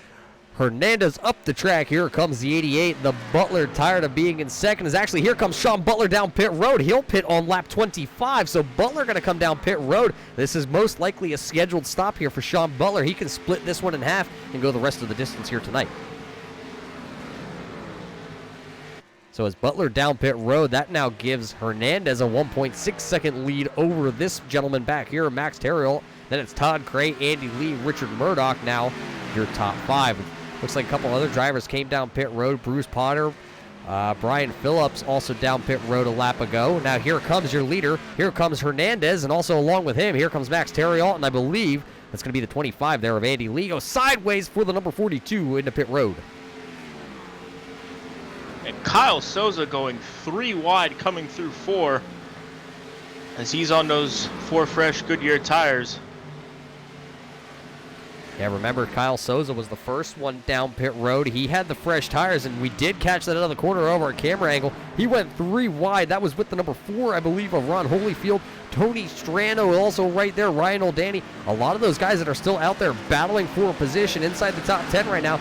Hernandez up the track. Here comes the 88. The Butler, tired of being in second, is actually, here comes Sean Butler down pit road. He'll pit on lap 25, so Butler going to come down pit road. This is most likely a scheduled stop here for Sean Butler. He can split this one in half and go the rest of the distance here tonight. So as Butler down pit road, that now gives Hernandez a 1.6 second lead over this gentleman back here, Max Terrill. Then it's Todd Cray, Andy Lee, Richard Murdoch now your top 5. Looks like a couple other drivers came down pit road. Bruce Potter, Brian Phillips also down pit road a lap ago. Now here comes your leader. Here comes Hernandez, and also along with him, here comes Max Terrill, and I believe that's going to be the 25 there of Andy Lee. Goes sideways for the number 42 into pit road. And Kyle Souza going 3 wide coming through 4 as he's on those 4 fresh Goodyear tires. Yeah, remember, Kyle Souza was the first one down pit road. He had the fresh tires, and we did catch that out of the corner over at camera angle. He went 3 wide. That was with the number 4, I believe, of Ron Holyfield. Tony Strano also right there. Ryan O'Danny. A lot of those guys that are still out there battling for a position inside the top 10 right now.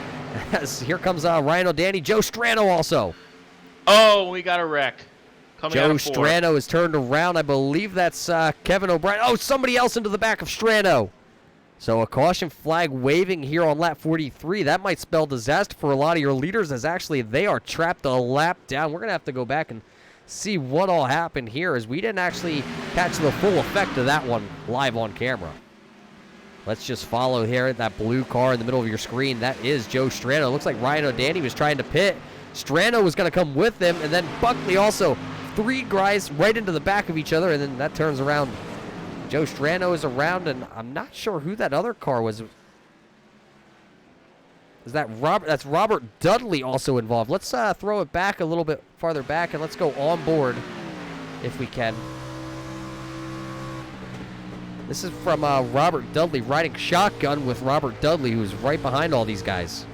As here comes Ryan O'Danny. Joe Strano also. Oh, we got a wreck. Coming out Joe of 4. Strano is turned around. I believe that's Kevin O'Brien. Oh, somebody else into the back of Strano. So a caution flag waving here on lap 43. That might spell disaster for a lot of your leaders, as actually they are trapped a lap down. We're going to have to go back and see what all happened here, as we didn't actually catch the full effect of that one live on camera. Let's just follow here that blue car in the middle of your screen. That is Joe Strano. Looks like Ryan O'Danny was trying to pit. Strano was going to come with them, and then Buckley also. 3 guys right into the back of each other, and then that turns around. Joe Strano is around, and I'm not sure who that other car was. Is that Robert? That's Robert Dudley also involved. Let's throw it back a little bit farther back, and let's go on board if we can. This is from Robert Dudley riding shotgun with Robert Dudley, who's right behind all these guys.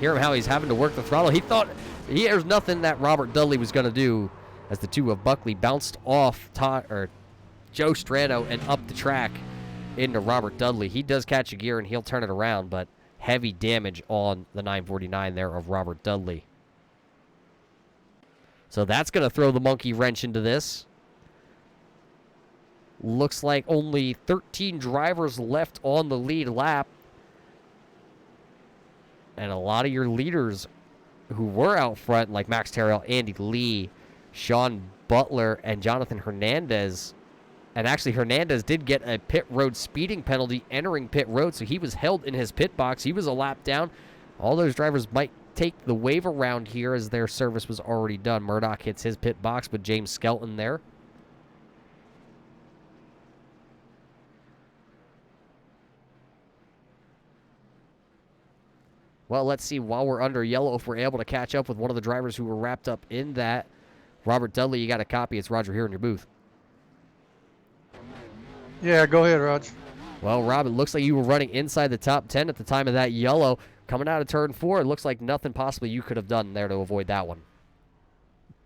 Hear him how he's having to work the throttle. He thought there's nothing that Robert Dudley was going to do, as the 2 of Buckley bounced off Joe Strano and up the track into Robert Dudley. He does catch a gear and he'll turn it around, but heavy damage on the 949 there of Robert Dudley. So that's going to throw the monkey wrench into this. Looks like only 13 drivers left on the lead lap. And a lot of your leaders who were out front, like Max Terrill, Andy Lee, Sean Butler, and Jonathan Hernandez. And actually, Hernandez did get a pit road speeding penalty entering pit road, so he was held in his pit box. He was a lap down. All those drivers might take the wave around here, as their service was already done. Murdoch hits his pit box with James Skelton there. Well, let's see, while we're under yellow, if we're able to catch up with one of the drivers who were wrapped up in that. Robert Dudley, you got a copy. It's Roger here in your booth. Yeah, go ahead, Raj. Well, Rob, it looks like you were running inside the top 10 at the time of that yellow. Coming out of turn 4, it looks like nothing possibly you could have done there to avoid that one.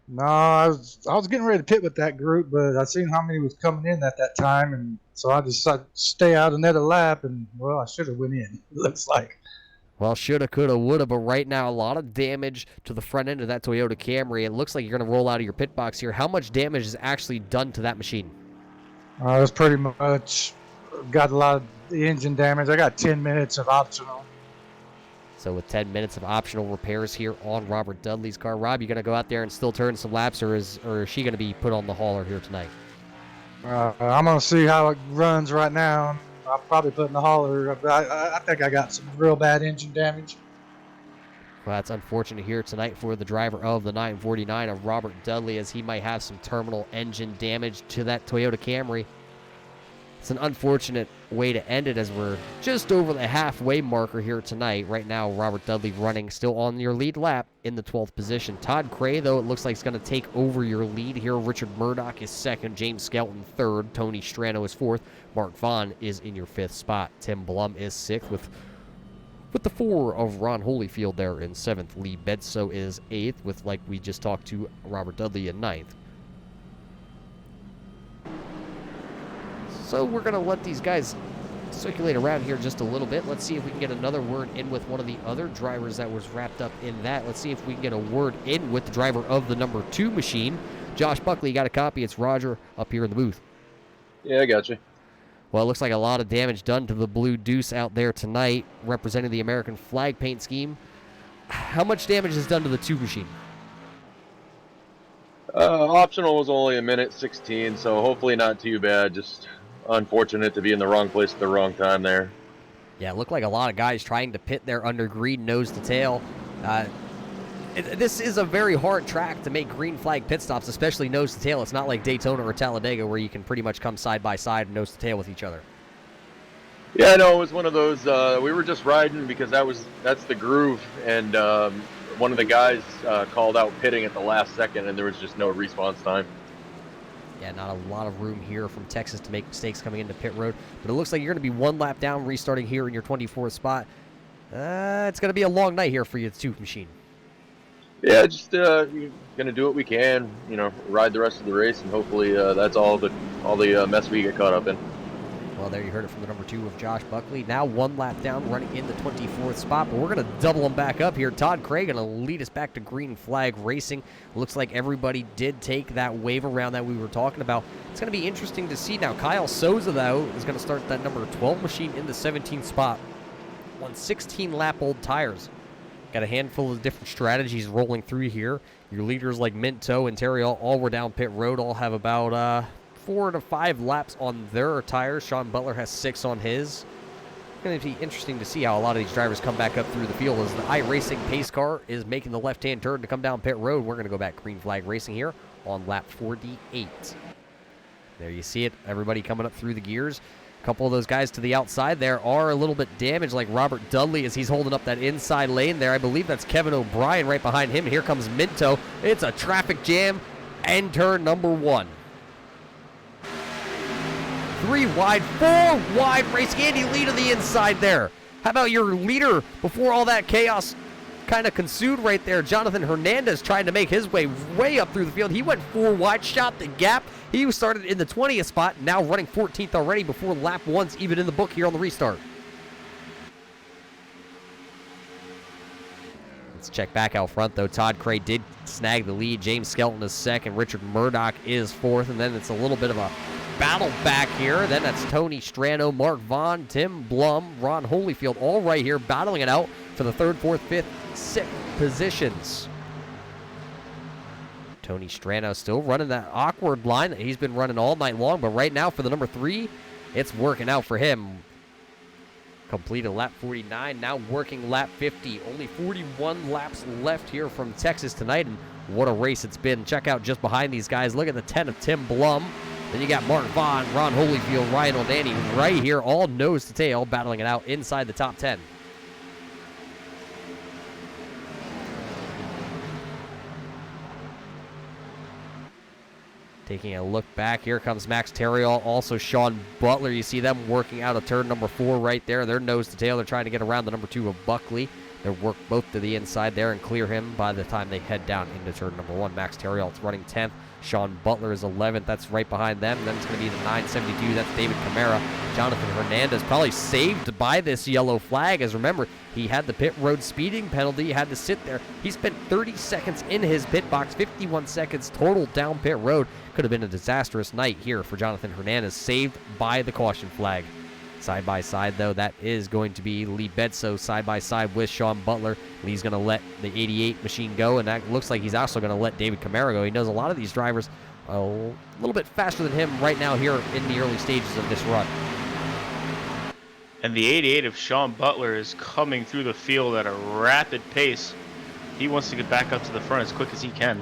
No, I was getting ready to pit with that group, but I seen how many was coming in at that time, and so I decided to stay out another lap, and, well, I should have went in, it looks like. Well, shoulda, coulda, woulda, but right now a lot of damage to the front end of that Toyota Camry. It looks like you're going to roll out of your pit box here. How much damage is actually done to that machine? It's pretty much got a lot of the engine damage. I got 10 minutes of optional. So with 10 minutes of optional repairs here on Robert Dudley's car, Rob, you going to go out there and still turn some laps, or is she going to be put on the hauler here tonight? I'm going to see how it runs right now. I'll probably put in the hauler. I think I got some real bad engine damage. Well, that's unfortunate here tonight for the driver of the 949 of Robert Dudley, as he might have some terminal engine damage to that Toyota Camry. It's an unfortunate way to end it, as we're just over the halfway marker here tonight. Right now, Robert Dudley running still on your lead lap in the 12th position. Todd Cray, though, it looks like he's going to take over your lead here. Richard Murdoch is second. James Skelton third. Tony Strano is fourth. Mark Vaughn is in your fifth spot. Tim Blum is sixth with the 4 of Ron Holyfield there in 7th. Lee Bedso is 8th with, like we just talked to, Robert Dudley in 9th. So we're going to let these guys circulate around here just a little bit. Let's see if we can get another word in with one of the other drivers that was wrapped up in that. Let's see if we can get a word in with the driver of the number 2 machine. Josh Buckley, you got a copy. It's Roger up here in the booth. Yeah, I got you. Well, it looks like a lot of damage done to the Blue Deuce out there tonight, representing the American flag paint scheme. How much damage is done to the 2 machine? Optional was only a minute 16, so hopefully not too bad. Just unfortunate to be in the wrong place at the wrong time there. Yeah, it looked like a lot of guys trying to pit there under green nose to tail. This is a very hard track to make green flag pit stops, especially nose to tail. It's not like Daytona or Talladega where you can pretty much come side by side, nose to tail with each other. Yeah, no, it was one of those. We were just riding because that's the groove, and one of the guys called out pitting at the last second, and there was just no response time. Yeah, not a lot of room here from Texas to make mistakes coming into pit road, but it looks like you're going to be 1 lap down, restarting here in your 24th spot. It's going to be a long night here for your 2 machine. Yeah, just gonna do what we can, ride the rest of the race, and hopefully that's all the mess we get caught up in. Well, there you heard it from the number 2 of Josh Buckley. Now 1 lap down, running in the 24th spot, but we're going to double them back up here. Todd Craig going to lead us back to green flag racing. Looks like everybody did take that wave around that we were talking about. It's going to be interesting to see now. Kyle Souza, though, is going to start that number 12 machine in the 17th spot on 16-lap-old tires. Got a handful of different strategies rolling through here. Your leaders like Minto and Terry all were down pit road, all have about 4 to 5 laps on their tires. Sean Butler has 6 on his. It's going to be interesting to see how a lot of these drivers come back up through the field as the iRacing pace car is making the left-hand turn to come down pit road. We're going to go back green flag racing here on lap 48. There you see it, everybody coming up through the gears. A couple of those guys to the outside there are a little bit damaged, like Robert Dudley as he's holding up that inside lane there. I believe that's Kevin O'Brien right behind him. Here comes Minto. It's a traffic jam and turn number 1. 3 wide, 4 wide race. Andy Lee to the inside there. How about your leader before all that chaos kind of consumed right there? Jonathan Hernandez trying to make his way up through the field. He went 4 wide, shot the gap. He started in the 20th spot, now running 14th already before lap 1's even in the book here on the restart. Let's check back out front, though. Todd Cray did snag the lead. James Skelton is second. Richard Murdoch is fourth. And then it's a little bit of a battle back here. Then that's Tony Strano, Mark Vaughn, Tim Blum, Ron Holyfield, all right here battling it out for the 3rd, 4th, 5th, 6th positions. Tony Strano still running that awkward line that he's been running all night long, but right now for the number 3, it's working out for him. Completed lap 49, now working lap 50. Only 41 laps left here from Texas tonight, and what a race it's been. Check out just behind these guys. Look at the 10 of Tim Blum. Then you got Mark Vaughn, Ron Holyfield, Ryan O'Danny right here, all nose to tail, battling it out inside the top 10. Taking a look back, here comes Max Terriol, also Sean Butler. You see them working out of turn number 4 right there. They're nose to tail. They're trying to get around the number 2 of Buckley. They'll work both to the inside there and clear him by the time they head down into turn number 1. Max Terriol is running 10th. Sean Butler is 11th. That's right behind them. Then it's going to be the 972. That's David Camara. Jonathan Hernandez probably saved by this yellow flag, as remember, he had the pit road speeding penalty. He had to sit there. He spent 30 seconds in his pit box, 51 seconds total down pit road. Could have been a disastrous night here for Jonathan Hernandez, saved by the caution flag. Side by side, though, that is going to be Lee Bedso side by side with Sean Butler. Lee's going to let the 88 machine go, and that looks like he's also going to let David Camara go. He knows a lot of these drivers a little bit faster than him right now here in the early stages of this run. And the 88 of Sean Butler is coming through the field at a rapid pace. he wants to get back up to the front as quick as he can.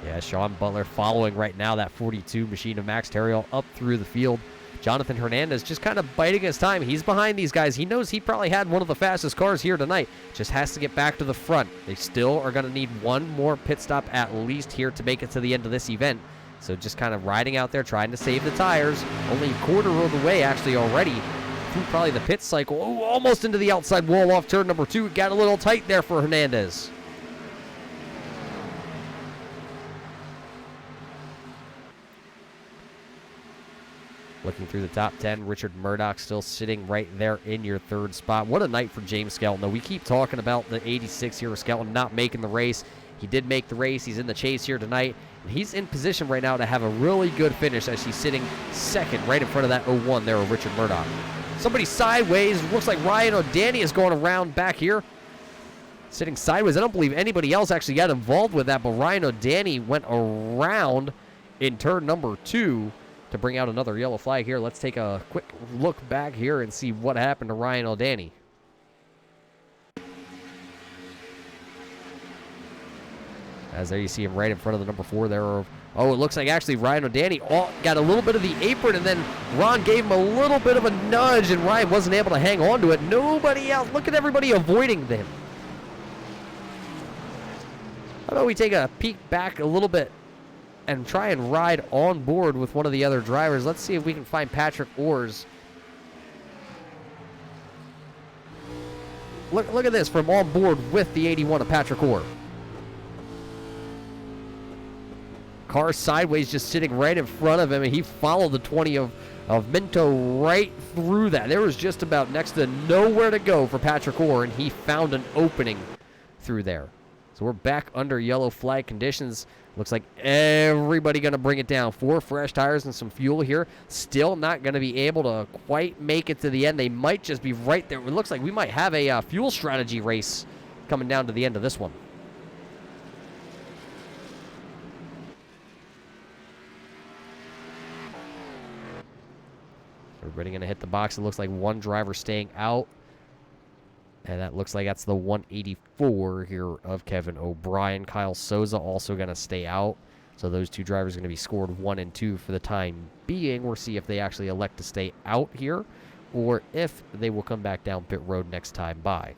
Yeah, Sean Butler following right now that 42 machine of Max Terriel up through the field. Jonathan Hernandez just kind of biding his time. He's behind these guys. He knows he probably had one of the fastest cars here tonight. Just has to get back to the front. They still are going to need one more pit stop at least here to make it to the end of this event. So just kind of riding out there, trying to save the tires. Only a quarter of the way actually already through probably the pit cycle. Oh, almost into the outside wall off turn number 2. Got a little tight there for Hernandez. Looking through the top 10, Richard Murdoch still sitting right there in your third spot. What a night for James Skelton, though. We keep talking about the 86 here with Skelton not making the race. He did make the race. He's in the chase here tonight. And he's in position right now to have a really good finish as he's sitting second right in front of that 01 there with Richard Murdoch. Somebody sideways. Looks like Ryan O'Danny is going around back here. Sitting sideways. I don't believe anybody else actually got involved with that, but Ryan O'Danny went around in turn number 2 to bring out another yellow flag here. Let's take a quick look back here and see what happened to Ryan O'Danny. As there you see him right in front of the number 4 there. Oh, it looks like actually Ryan O'Danny got a little bit of the apron, and then Ron gave him a little bit of a nudge, and Ryan wasn't able to hang on to it. Nobody else. Look at everybody avoiding them. How about we take a peek back a little bit and try and ride on board with one of the other drivers. Let's see if we can find Patrick Orrs. Look at this from on board with the 81 of Patrick Orr. Car sideways just sitting right in front of him, and he followed the 20 of Minto right through that. There was just about next to nowhere to go for Patrick Orr, and he found an opening through there. So we're back under yellow flag conditions. Looks like everybody going to bring it down. 4 fresh tires and some fuel here. Still not going to be able to quite make it to the end. They might just be right there. It looks like we might have a fuel strategy race coming down to the end of this one. Everybody going to hit the box. It looks like one driver staying out. And that looks like that's the 184 here of Kevin O'Brien. Kyle Souza also going to stay out. So those 2 drivers are going to be scored 1 and 2 for the time being. We'll see if they actually elect to stay out here or if they will come back down pit road next time by.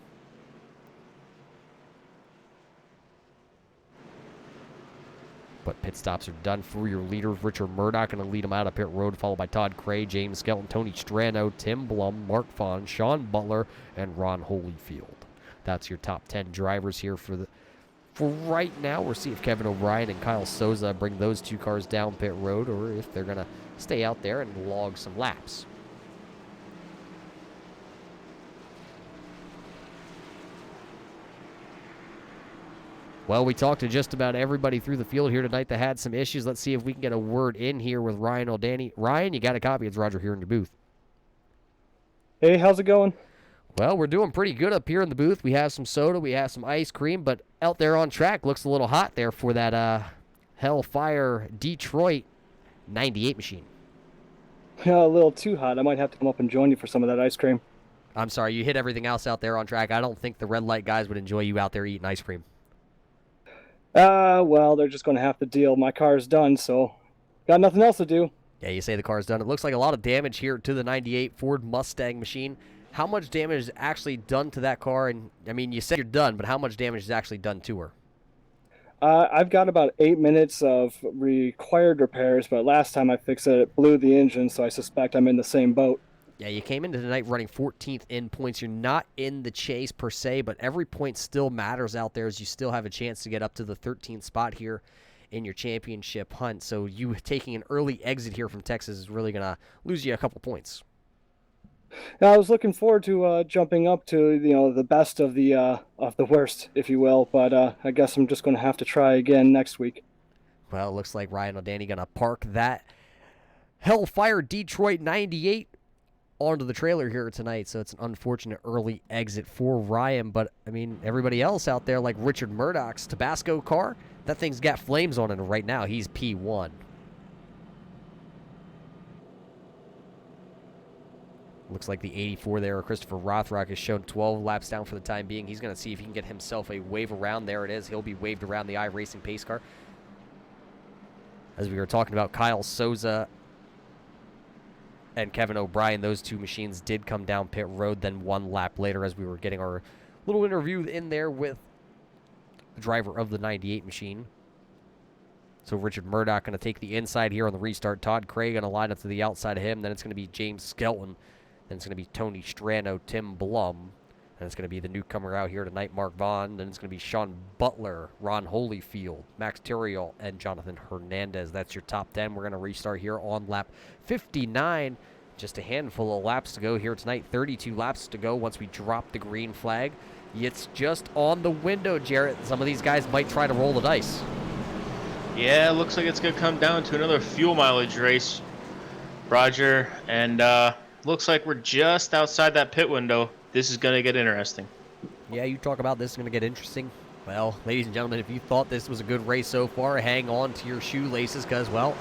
But pit stops are done for your leaders. Richard Murdoch going to lead them out of pit road, followed by Todd Cray, James Skelton, Tony Strano, Tim Blum, Mark Fahn, Sean Butler, and Ron Holyfield. That's your top 10 drivers here for right now. We'll see if Kevin O'Brien and Kyle Souza bring those 2 cars down pit road or if they're going to stay out there and log some laps. Well, we talked to just about everybody through the field here tonight that had some issues. Let's see if we can get a word in here with Ryan O'Danny. Ryan, you got a copy. It's Roger here in your booth. Hey, how's it going? Well, we're doing pretty good up here in the booth. We have some soda, we have some ice cream, but out there on track looks a little hot there for that Hellfire Detroit 98 machine. Yeah, a little too hot. I might have to come up and join you for some of that ice cream. I'm sorry, you hit everything else out there on track. I don't think the red light guys would enjoy you out there eating ice cream. Well, they're just going to have to deal. My car's done, so got nothing else to do. Yeah, you say the car's done. It looks like a lot of damage here to the 98 Ford Mustang machine. How much damage is actually done to that car? And, I mean, you said you're done, but how much damage is actually done to her? I've got about 8 minutes of required repairs, but last time I fixed it, it blew the engine, so I suspect I'm in the same boat. Yeah, you came into tonight running 14th in points. You're not in the chase per se, but every point still matters out there as you still have a chance to get up to the 13th spot here in your championship hunt. So you taking an early exit here from Texas is really going to lose you a couple points. Now, I was looking forward to jumping up to the best of the worst, if you will, but I guess I'm just going to have to try again next week. Well, it looks like Ryan O'Danny going to park that Hellfire Detroit 98 onto the trailer here tonight, so it's an unfortunate early exit for Ryan. But I mean, everybody else out there, like Richard Murdoch's Tabasco car, that thing's got flames on it right now. He's P1. Looks like the 84 there, Christopher Rothrock, has shown 12 laps down for the time being. He's going to see if he can get himself a wave around. There it is. He'll be waved around the iRacing pace car. As we were talking about, Kyle Souza and Kevin O'Brien, those two machines did come down pit road then 1 lap later as we were getting our little interview in there with the driver of the 98 machine. So Richard Murdoch going to take the inside here on the restart. Todd Craig going to line up to the outside of him. Then it's going to be James Skelton. Then it's going to be Tony Strano, Tim Blum. And it's going to be the newcomer out here tonight, Mark Vaughn. Then it's going to be Sean Butler, Ron Holyfield, Max Terriol, and Jonathan Hernandez. That's your top 10. We're going to restart here on lap 59. Just a handful of laps to go here tonight. 32 laps to go once we drop the green flag. It's just on the window, Jarrett. Some of these guys might try to roll the dice. Yeah, looks like it's going to come down to another fuel mileage race, Roger. And looks like we're just outside that pit window. This is going to get interesting. Yeah, you talk about this is going to get interesting. Well, ladies and gentlemen, if you thought this was a good race so far, hang on to your shoelaces because, well,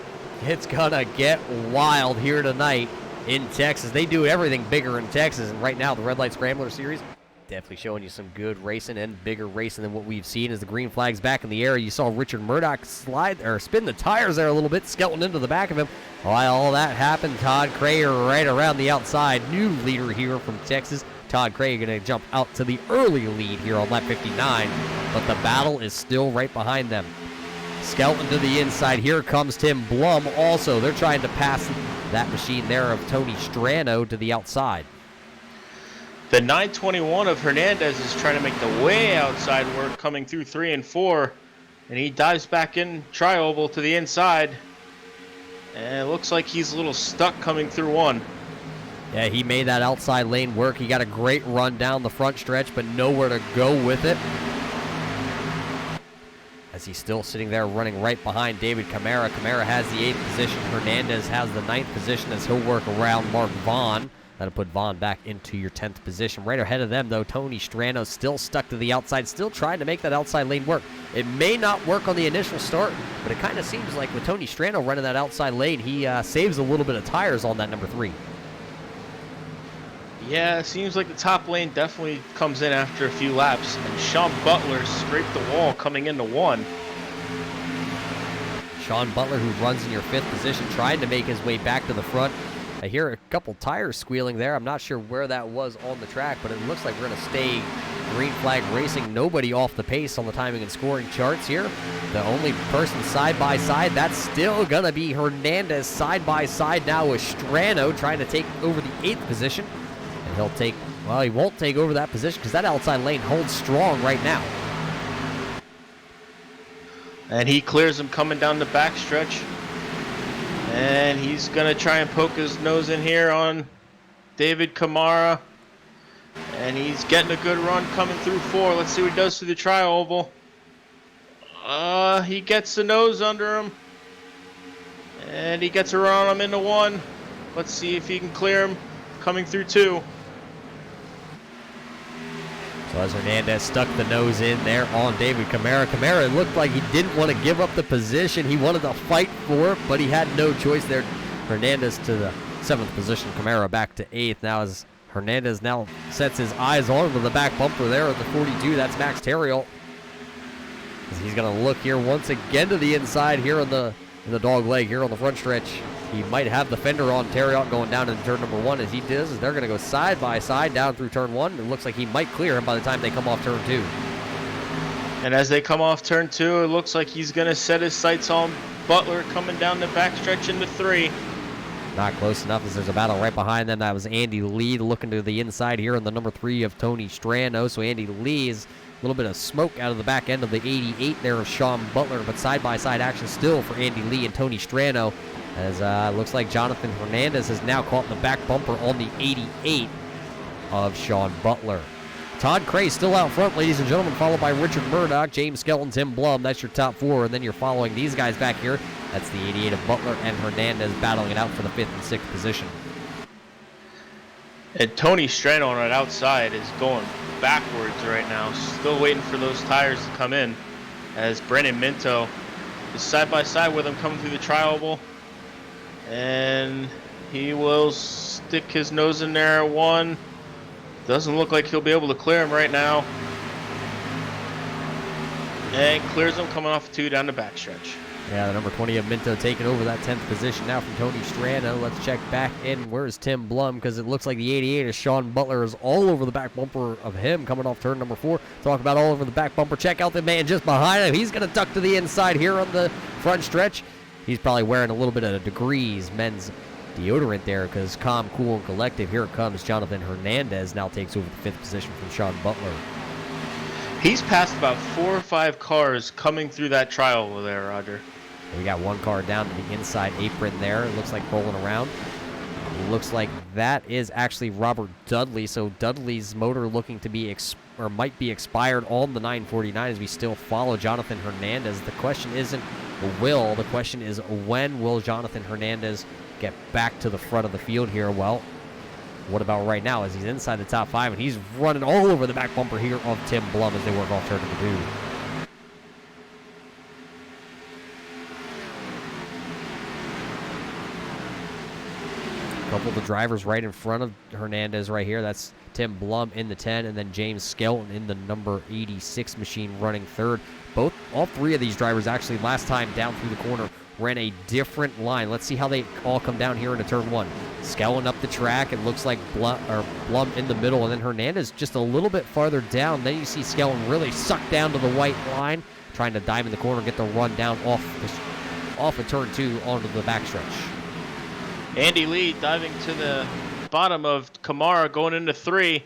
it's going to get wild here tonight in Texas. They do everything bigger in Texas, and right now the Red Light Scrambler Series definitely showing you some good racing and bigger racing than what we've seen as the green flag's back in the air. You saw Richard Murdoch spin the tires there a little bit, Skelton into the back of him. While all that happened, Todd Crayer right around the outside, new leader here from Texas. Todd Crayer going to jump out to the early lead here on lap 59, but the battle is still right behind them. Skelton to the inside. Here comes Tim Blum also. They're trying to pass that machine there of Tony Strano to the outside. The 921 of Hernandez is trying to make the way outside work coming through 3 and 4. And he dives back in tri-oval to the inside. And it looks like he's a little stuck coming through 1. Yeah, he made that outside lane work. He got a great run down the front stretch, but nowhere to go with it. As he's still sitting there running right behind David Camara. Camara has the 8th position. Hernandez has the 9th position as he'll work around Mark Vaughn. That'll put Vaughn back into your 10th position. Right ahead of them, though, Tony Strano still stuck to the outside, still trying to make that outside lane work. It may not work on the initial start, but it kind of seems like with Tony Strano running that outside lane, he saves a little bit of tires on that number 3. Yeah, it seems like the top lane definitely comes in after a few laps. And Sean Butler scraped the wall coming into 1. Sean Butler, who runs in your 5th position, trying to make his way back to the front. I hear a couple tires squealing there. I'm not sure where that was on the track, but it looks like we're going to stay green flag racing. Nobody off the pace on the timing and scoring charts here. The only person side by side, that's still going to be Hernandez side by side now with Strano trying to take over the 8th position. And he'll take, well, he won't take over that position because that outside lane holds strong right now. And he clears him coming down the backstretch. And he's going to try and poke his nose in here on David Camara. And he's getting a good run coming through 4. Let's see what he does through the tri-oval. He gets the nose under him. And he gets around him into 1. Let's see if he can clear him coming through 2. So as Hernandez stuck the nose in there on David Camara. Camara looked like he didn't want to give up the position. He wanted to fight for it, but he had no choice there. Hernandez to the 7th position. Camara back to 8th. Now as Hernandez now sets his eyes on the back bumper there at the 42. That's Max Terriol. He's going to look here once again to the inside here in the dog leg here on the front stretch. He might have the fender on Terriot going down into turn number 1 as he does. As they're going to go side by side down through turn 1. It looks like he might clear him by the time they come off turn 2. And as they come off turn 2, it looks like he's going to set his sights on Butler coming down the backstretch into 3. Not close enough as there's a battle right behind them. That was Andy Lee looking to the inside here on the number 3 of Tony Strano. So Andy Lee's a little bit of smoke out of the back end of the 88 there of Sean Butler, but side-by-side action still for Andy Lee and Tony Strano, as looks like Jonathan Hernandez has now caught the back bumper on the 88 of Sean Butler. Todd Cray still out front, ladies and gentlemen, followed by Richard Murdoch, James Skelton, Tim Blum. That's your top 4, and then you're following these guys back here. That's the 88 of Butler and Hernandez battling it out for the 5th and 6th position. And Tony Strano on that outside is going backwards right now. Still waiting for those tires to come in as Brennan Minto is side by side with him coming through the tri-oval. And he will stick his nose in there at 1. Doesn't look like he'll be able to clear him right now. And clears him coming off 2 down the backstretch. Yeah, the number 20 of Minto taking over that 10th position now from Tony Strano. Let's check back in. Where's Tim Blum? Because it looks like the 88 of Sean Butler is all over the back bumper of him coming off turn number 4. Talk about all over the back bumper. Check out the man just behind him. He's going to duck to the inside here on the front stretch. He's probably wearing a little bit of Degrees men's deodorant there because calm, cool, and collective. Here it comes. Jonathan Hernandez now takes over the 5th position from Sean Butler. He's passed about 4 or 5 cars coming through that trial over there, Roger. We got one car down to the inside apron there. It looks like rolling around. Looks like that is actually Robert Dudley. So Dudley's motor looking to be might be expired on the 949 as we still follow Jonathan Hernandez. The question isn't will. The question is when will Jonathan Hernandez get back to the front of the field here? Well, what about right now as he's inside the top 5 and he's running all over the back bumper here of Tim Blum as they work off turn number 2. Couple of the drivers right in front of Hernandez right here. That's Tim Blum in the 10 and then James Skelton in the number 86 machine running 3rd. All 3 of these drivers actually last time down through the corner ran a different line. Let's see how they all come down here into turn 1. Skelton up the track. It looks like Blum in the middle and then Hernandez just a little bit farther down. Then you see Skelton really suck down to the white line, trying to dive in the corner, get the run down off of turn 2 onto the backstretch. Andy Lee diving to the bottom of Kamara going into 3,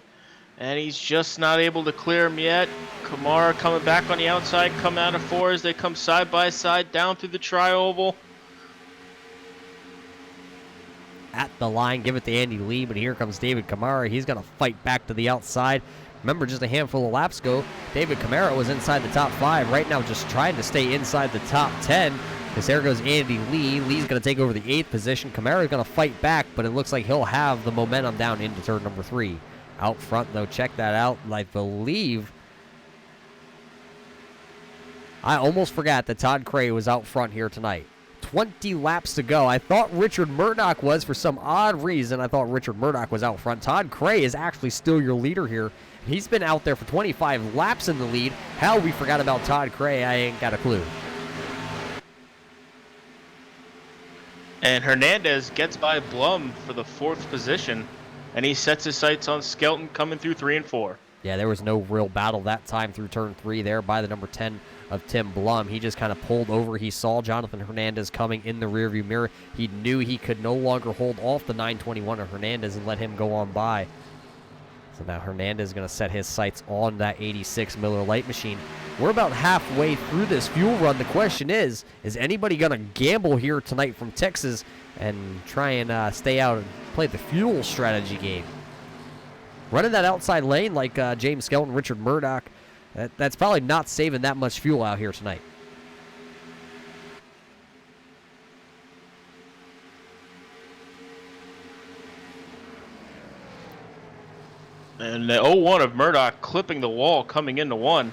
and he's just not able to clear him yet. Kamara coming back on the outside, coming out of 4 as they come side by side down through the tri-oval. At the line, give it to Andy Lee, but here comes David Kamara. He's going to fight back to the outside. Remember, just a handful of laps ago, David Kamara was inside the top 5. Right now, just trying to stay inside the top 10. Because there goes Andy Lee. Lee's going to take over the 8th position. Kamara's going to fight back, but it looks like he'll have the momentum down into turn number 3. Out front, though, check that out. I believe I almost forgot that Todd Cray was out front here tonight. 20 laps to go. I thought Richard Murdoch was for some odd reason. I thought Richard Murdoch was out front. Todd Cray is actually still your leader here. He's been out there for 25 laps in the lead. How we forgot about Todd Cray, I ain't got a clue. And Hernandez gets by Blum for the 4th position, and he sets his sights on Skelton coming through 3 and 4. Yeah, there was no real battle that time through turn 3 there by the number 10 of Tim Blum. He just kind of pulled over. He saw Jonathan Hernandez coming in the rearview mirror. He knew he could no longer hold off the 921 of Hernandez and let him go on by. So now Hernandez is going to set his sights on that 86 Miller Lite machine. We're about halfway through this fuel run. The question is anybody going to gamble here tonight from Texas and try and stay out and play the fuel strategy game? Running that outside lane like James Skelton, Richard Murdoch, that's probably not saving that much fuel out here tonight. And the 01 of Murdoch clipping the wall coming into 1.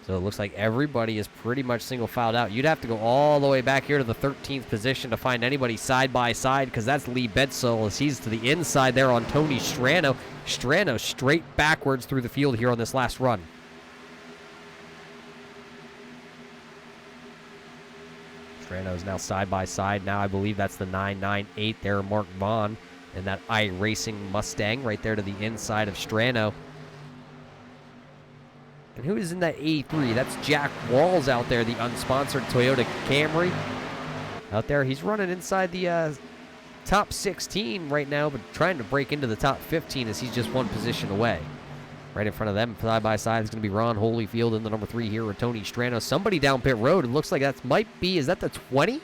So it looks like everybody is pretty much single filed out. You'd have to go all the way back here to the 13th position to find anybody side by side because that's Lee Bedsole as he's to the inside there on Tony Strano. Strano straight backwards through the field here on this last run. Strano is now side by side. Now I believe that's the 998 there, Mark Vaughn, and that iRacing Mustang right there to the inside of Strano. And who is in that 83? That's Jack Walls out there, the unsponsored Toyota Camry. Out there, he's running inside the top 16 right now, but trying to break into the top 15 as he's just one position away. Right in front of them, side by side, is going to be Ron Holyfield in the number 3 here with Tony Strano. Somebody down pit road. It looks like that might be, is that the 20?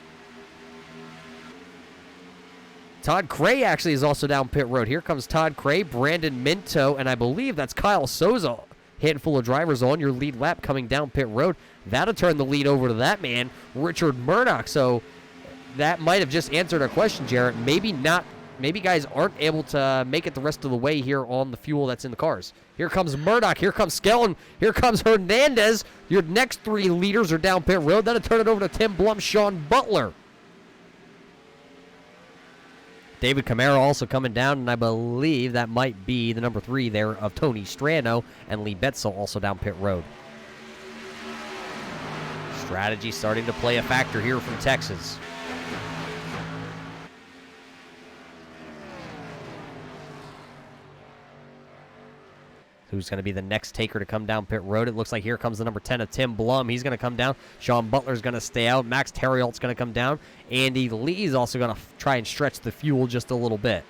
Todd Cray actually is also down pit road. Here comes Todd Cray, Brandon Minto, and I believe that's Kyle Souza. Handful of drivers on your lead lap coming down pit road. That'll turn the lead over to that man, Richard Murdoch. So that might have just answered our question, Jarrett. Maybe not maybe guys aren't able to make it the rest of the way here on the fuel that's in the cars. Here comes Murdoch. Here comes Skellin. Here comes Hernandez. Your next 3 leaders are down pit road. Then I turn it over to Tim Blum, Sean Butler. David Camara also coming down, and I believe that might be the number 3 there of Tony Strano, and Lee Betzel also down pit road. Strategy starting to play a factor here from Texas. Who's going to be the next taker to come down pit road? It looks like here comes the number 10 of Tim Blum. He's going to come down. Sean Butler's going to stay out. Max Terrialt's going to come down. Andy Lee's also going to try and stretch the fuel just a little bit.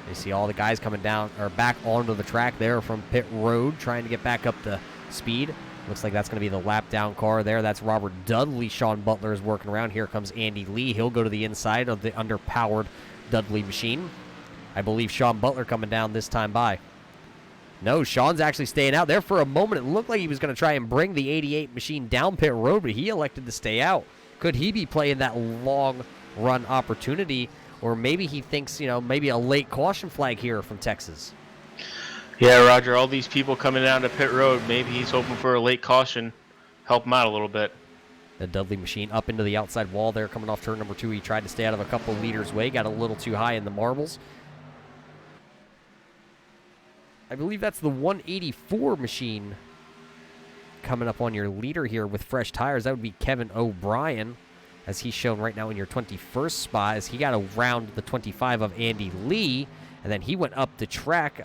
You see all the guys coming down or back onto the track there from pit road, trying to get back up to speed. Looks like that's going to be the lap down car there. That's Robert Dudley. Sean Butler is working around. Here comes Andy Lee. He'll go to the inside of the underpowered Dudley machine. I believe Sean Butler coming down this time by. No, Sean's actually staying out there. For a moment, it looked like he was going to try and bring the 88 machine down pit road, but he elected to stay out. Could he be playing that long run opportunity? Or maybe he thinks, maybe a late caution flag here from Texas. Yeah, Roger, all these people coming down to pit road, maybe he's hoping for a late caution. Help him out a little bit. The Dudley machine up into the outside wall there, coming off turn number 2. He tried to stay out of a couple leaders' way, got a little too high in the marbles. I believe that's the 184 machine coming up on your leader here with fresh tires. That would be Kevin O'Brien, as he's shown right now in your 21st spot, as he got around the 25 of Andy Lee, and then he went up the track.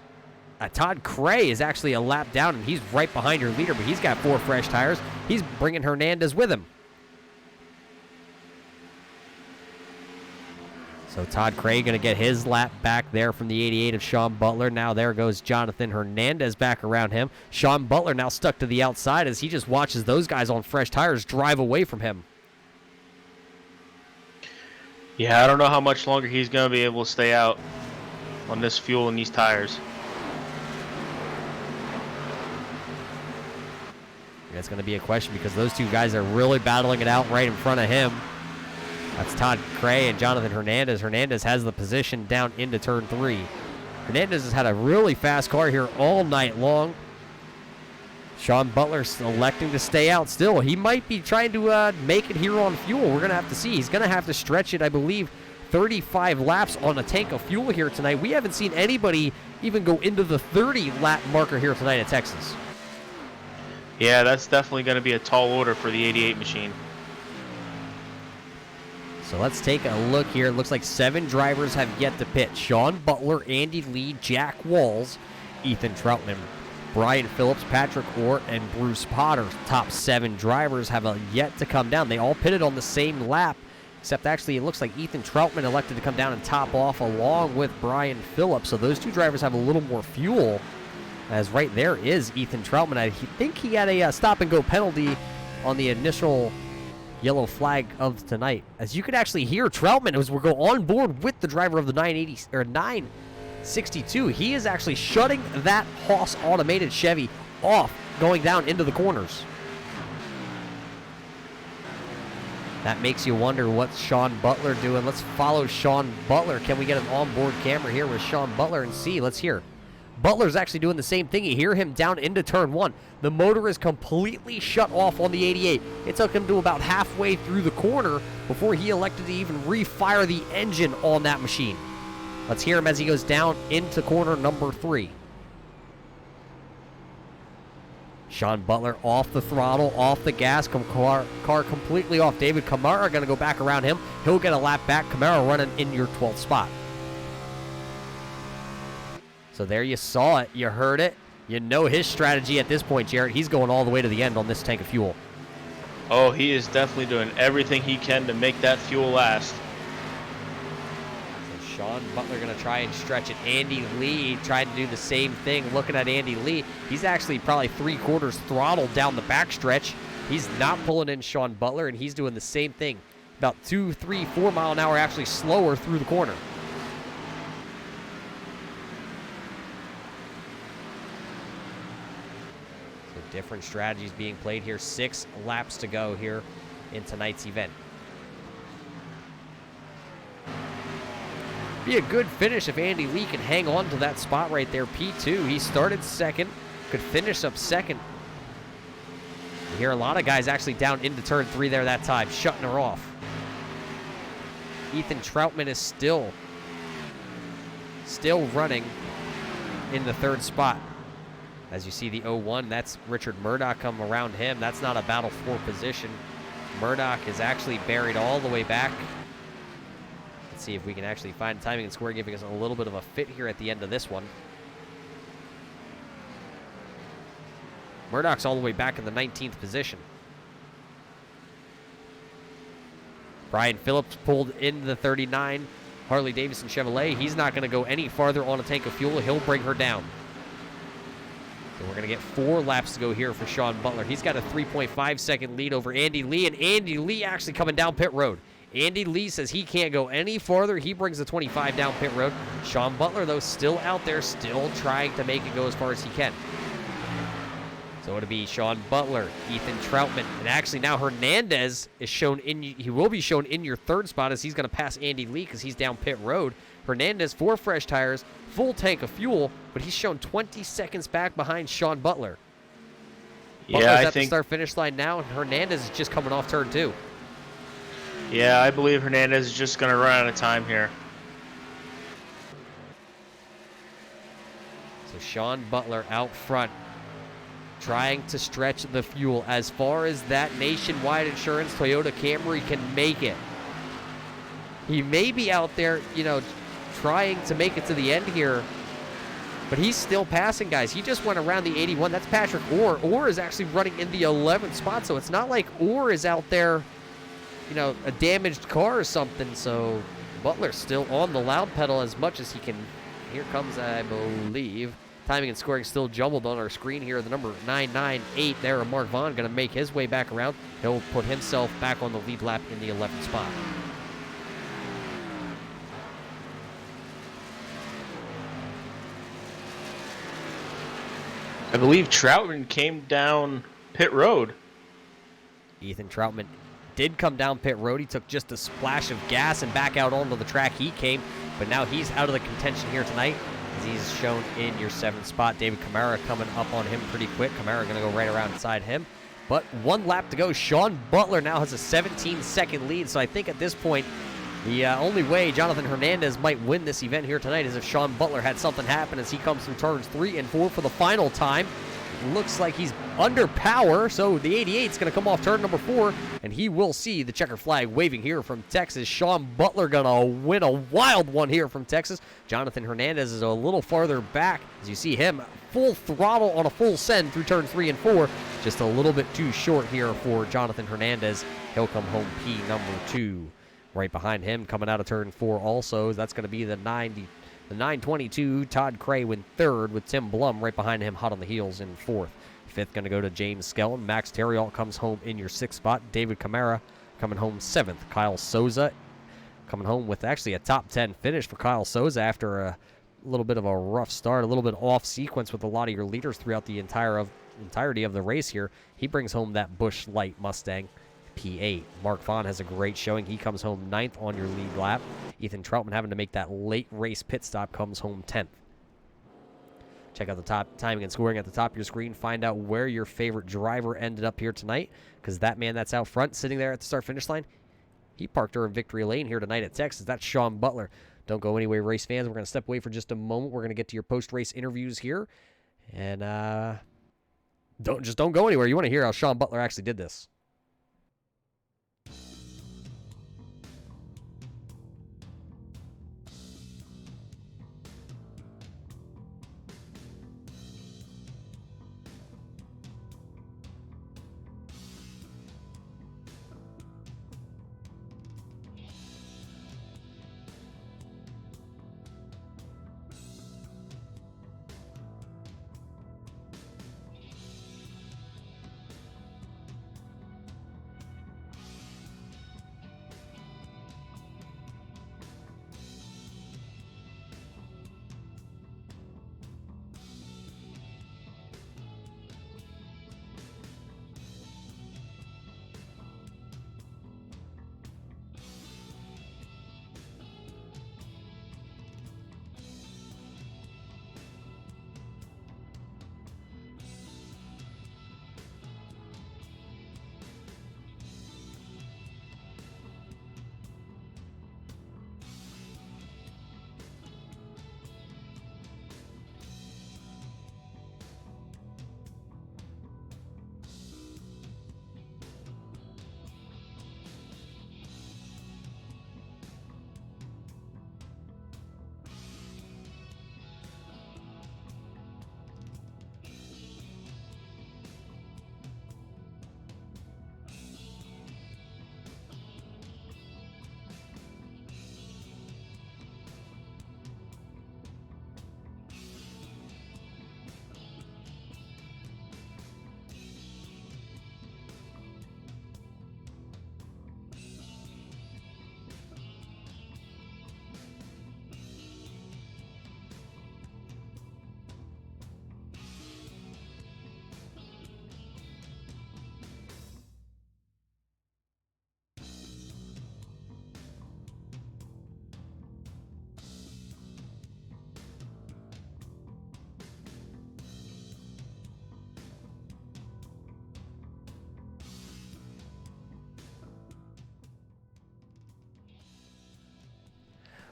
Todd Cray is actually a lap down, and he's right behind your leader, but he's got 4 fresh tires. He's bringing Hernandez with him. So Todd Cray going to get his lap back there from the 88 of Sean Butler. Now there goes Jonathan Hernandez back around him. Sean Butler now stuck to the outside as he just watches those guys on fresh tires drive away from him. Yeah, I don't know how much longer he's going to be able to stay out on this fuel and these tires. That's going to be a question because those 2 guys are really battling it out right in front of him. That's Todd Cray and Jonathan Hernandez. Hernandez has the position down into turn 3. Hernandez has had a really fast car here all night long. Sean Butler's electing to stay out still. He might be trying to make it here on fuel. We're going to have to see. He's going to have to stretch it, I believe, 35 laps on a tank of fuel here tonight. We haven't seen anybody even go into the 30-lap marker here tonight at Texas. Yeah, that's definitely going to be a tall order for the 88 machine. So let's take a look here. It looks like 7 drivers have yet to pit. Sean Butler, Andy Lee, Jack Walls, Ethan Troutman, Brian Phillips, Patrick Orr, and Bruce Potter. Top 7 drivers have yet to come down. They all pitted on the same lap, except actually it looks like Ethan Troutman elected to come down and top off along with Brian Phillips. So those 2 drivers have a little more fuel. As right there is Ethan Troutman. I think he had a stop-and-go penalty on the initial yellow flag of tonight. As you could actually hear Troutman as we go on board with the driver of the 962. He is actually shutting that Haas automated Chevy off, going down into the corners. That makes you wonder what's Sean Butler doing. Let's follow Sean Butler. Can we get an onboard camera here with Sean Butler and see? Let's hear. Butler's actually doing the same thing. You hear him down into turn 1. The motor is completely shut off on the 88. It took him to about halfway through the corner before he elected to even refire the engine on that machine. Let's hear him as he goes down into corner number 3. Sean Butler off the throttle, off the gas, car completely off. David Camara going to go back around him. He'll get a lap back. Camara running in your 12th spot. So there you saw it. You heard it. You know his strategy at this point, Jarrett. He's going all the way to the end on this tank of fuel. Oh, he is definitely doing everything he can to make that fuel last. So Sean Butler going to try and stretch it. Andy Lee tried to do the same thing. Looking at Andy Lee, he's actually probably 3/4 throttle down the backstretch. He's not pulling in Sean Butler, and he's doing the same thing. About 2, 3, 4 mile an hour actually slower through the corner. Different strategies being played here. 6 laps to go here in tonight's event. Be a good finish if Andy Lee can hang on to that spot right there. P2, he started second, could finish up second. You hear a lot of guys actually down into turn 3 there that time, shutting her off. Ethan Troutman is still running in the 3rd spot. As you see the 0-1, that's Richard Murdoch come around him. That's not a battle for position. Murdoch is actually buried all the way back. Let's see if we can actually find timing and score, giving us a little bit of a fit here at the end of this one. Murdoch's all the way back in the 19th position. Brian Phillips pulled into the 39. Harley Davidson Chevrolet, he's not going to go any farther on a tank of fuel. He'll bring her down. So we're going to get 4 laps to go here for Sean Butler. He's got a 3.5 second lead over Andy Lee, and Andy Lee actually coming down pit road. Andy Lee says he can't go any farther. He brings the 25 down pit road. Sean Butler, though, still out there, still trying to make it go as far as he can. So it'll be Sean Butler, Ethan Troutman, and actually now Hernandez is shown in. He will be shown in your 3rd spot as he's going to pass Andy Lee because he's down pit road. Hernandez, 4 fresh tires, full tank of fuel, but he's shown 20 seconds back behind Sean Butler. Butler's Yeah, I at think the start finish line now, and Hernandez is just coming off turn 2. Yeah, I believe Hernandez is just going to run out of time here. So Sean Butler out front, trying to stretch the fuel as far as that Nationwide Insurance Toyota Camry can make it. He may be out there, trying to make it to the end here, but he's still passing guys. He just went around the 81. That's Patrick Orr. Orr is actually running in the 11th spot, so it's not like Orr is out there, a damaged car or something. So Butler's still on the loud pedal as much as he can. Here comes, I believe, timing and scoring still jumbled on our screen here. The number 998 there, Mark Vaughn, going to make his way back around. He'll put himself back on the lead lap in the 11th spot. I believe Troutman came down pit road. Ethan Troutman did come down pit road. He took just a splash of gas and back out onto the track he came, but now he's out of the contention here tonight as he's shown in your 7th spot. David Camara coming up on him pretty quick. Camara going to go right around inside him, but 1 lap to go. Sean Butler now has a 17-second lead, so I think at this point the only way Jonathan Hernandez might win this event here tonight is if Sean Butler had something happen as he comes through turns 3 and 4 for the final time. Looks like he's under power, so the 88 is going to come off turn number 4, and he will see the checker flag waving here from Texas. Sean Butler going to win a wild one here from Texas. Jonathan Hernandez is a little farther back as you see him full throttle on a full send through turns 3 and 4. Just a little bit too short here for Jonathan Hernandez. He'll come home P number 2. Right behind him, coming out of turn 4 also, that's going to be the 922, Todd Cray in 3rd with Tim Blum right behind him, hot on the heels in 4th. 5th going to go to James Skellin. Max Terrialt comes home in your 6th spot. David Camara coming home 7th. Kyle Souza coming home with actually a top 10 finish for Kyle Souza after a little bit of a rough start, a little bit off sequence with a lot of your leaders throughout the entirety of the race here. He brings home that Busch Light Mustang. P8. Mark Vaughn has a great showing. He comes home 9th on your lead lap. Ethan Troutman having to make that late race pit stop comes home 10th. Check out the top timing and scoring at the top of your screen. Find out where your favorite driver ended up here tonight, because that man that's out front sitting there at the start finish line, he parked her in victory lane here tonight at Texas. That's Sean Butler. Don't go anywhere, race fans. We're going to step away for just a moment. We're going to get to your post-race interviews here. And don't go anywhere. You want to hear how Sean Butler actually did this.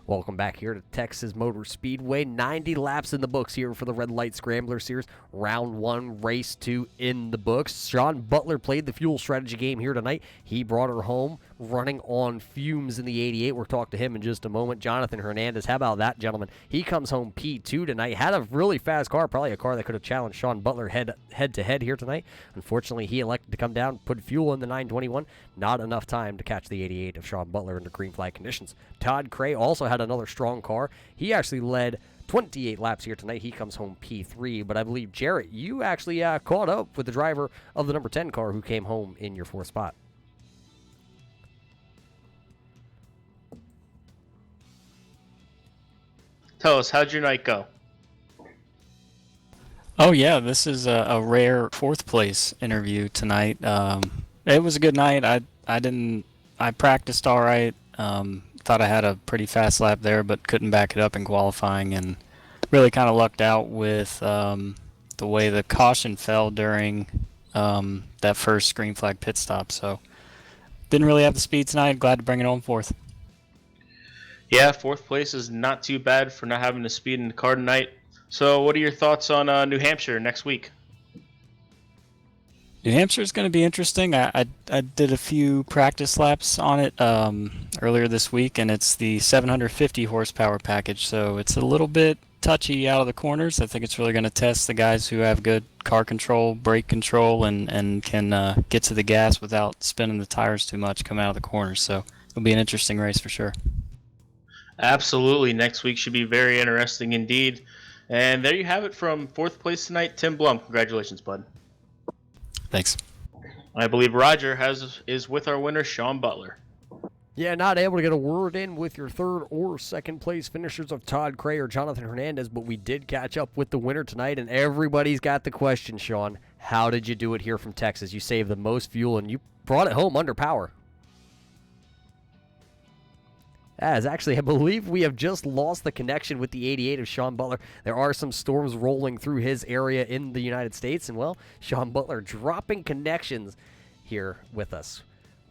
Welcome back here to Texas Motor Speedway. 90 laps in the books here for the Red Light Scrambler Series. Round 1, race 2 in the books. Sean Butler played the fuel strategy game here tonight. He brought her home running on fumes in the 88. We'll talk to him in just a moment. Jonathan Hernandez, how about that, gentleman? He comes home P2 tonight. Had a really fast car, probably a car that could have challenged Sean Butler head-to-head here tonight. Unfortunately, he elected to come down, put fuel in the 921. Not enough time to catch the 88 of Sean Butler under green flag conditions. Todd Cray also had another strong car. He actually led 28 laps here tonight. He comes home P3, but I believe, Jarrett, you actually caught up with the driver of the number 10 car who came home in your 4th spot. Tell us, how'd your night go? Oh yeah, this is a rare 4th place interview tonight. It was a good night. I practiced all right. Thought I had a pretty fast lap there, but couldn't back it up in qualifying, and really kind of lucked out with the way the caution fell during that first green flag pit stop. So didn't really have the speed tonight. Glad to bring it home 4th. Yeah, 4th place is not too bad for not having the speed in the car tonight. So what are your thoughts on New Hampshire next week? New Hampshire is going to be interesting. I did a few practice laps on it earlier this week, and it's the 750 horsepower package, so it's a little bit touchy out of the corners. I think it's really going to test the guys who have good car control, brake control, and can get to the gas without spinning the tires too much coming out of the corners. So it'll be an interesting race for sure. Absolutely. Next week should be very interesting indeed. And there you have it from 4th place tonight, Tim Blum. Congratulations, bud. Thanks. I believe Roger is with our winner, Sean Butler. Yeah, not able to get a word in with your 3rd or 2nd place finishers of Todd Cray or Jonathan Hernandez, but we did catch up with the winner tonight, and everybody's got the question, Sean. How did you do it here from Texas? You saved the most fuel, and you brought it home under power. As actually, I believe we have just lost the connection with the 88 of Sean Butler. There are some storms rolling through his area in the United States, and, well, Sean Butler dropping connections here with us.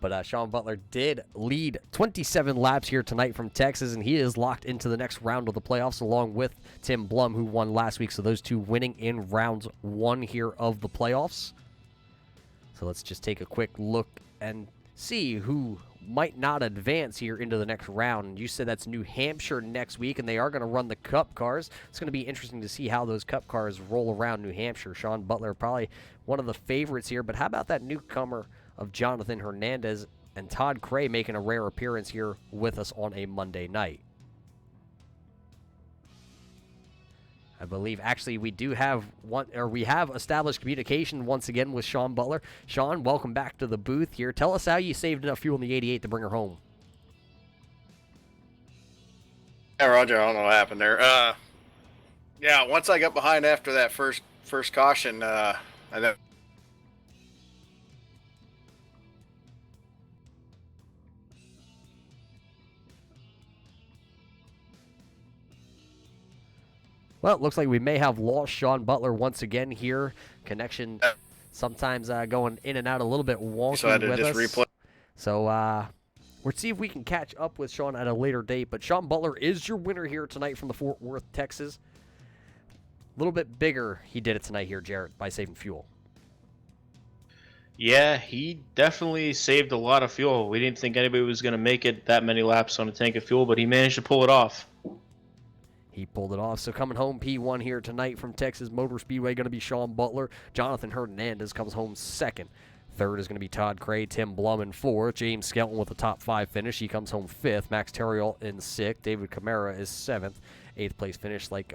But Sean Butler did lead 27 laps here tonight from Texas, and he is locked into the next round of the playoffs along with Tim Blum, who won last week. So those two winning in rounds 1 here of the playoffs. So let's just take a quick look and see who might not advance here into the next round. You said that's New Hampshire next week, and they are going to run the Cup cars. It's going to be interesting to see how those Cup cars roll around New Hampshire. Sean Butler probably one of the favorites here, but how about that newcomer of Jonathan Hernandez and Todd Cray making a rare appearance here with us on a Monday night? I believe actually we have established communication once again with Sean Butler. Sean, welcome back to the booth here. Tell us how you saved enough fuel in the 88 to bring her home. Yeah, Roger, I don't know what happened there. Yeah, once I got behind after that first caution, I know. Well, it looks like we may have lost Sean Butler once again here. Connection sometimes going in and out a little bit wonky So I had to with just us. replay. So we'll see if we can catch up with Sean at a later date. But Sean Butler is your winner here tonight from the Fort Worth, Texas. A little bit bigger he did it tonight here, Jarrett, by saving fuel. Yeah, he definitely saved a lot of fuel. We didn't think anybody was going to make it that many laps on a tank of fuel, but he managed to pull it off. He pulled it off. So coming home P1 here tonight from Texas Motor Speedway going to be Sean Butler. Jonathan Hernandez comes home 2nd. 3rd is going to be Todd Cray, Tim Blum in 4th. James Skelton with a top 5 finish. He comes home 5th. Max Terriol in 6th. David Camara is 7th. 8th place finish, like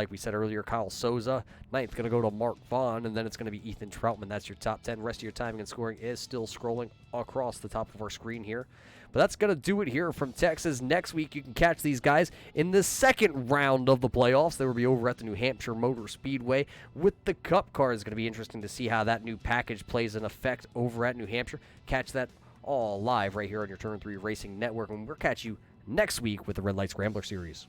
we said earlier, Kyle Souza. 9th going to go to Mark Vaughn, and then it's going to be Ethan Troutman. That's your top 10. Rest of your timing and scoring is still scrolling across the top of our screen here. But that's going to do it here from Texas. Next week, you can catch these guys in the 2nd round of the playoffs. They will be over at the New Hampshire Motor Speedway with the Cup car. It's going to be interesting to see how that new package plays in effect over at New Hampshire. Catch that all live right here on your Turn 3 Racing Network, and we'll catch you next week with the Red Light Scrambler Series.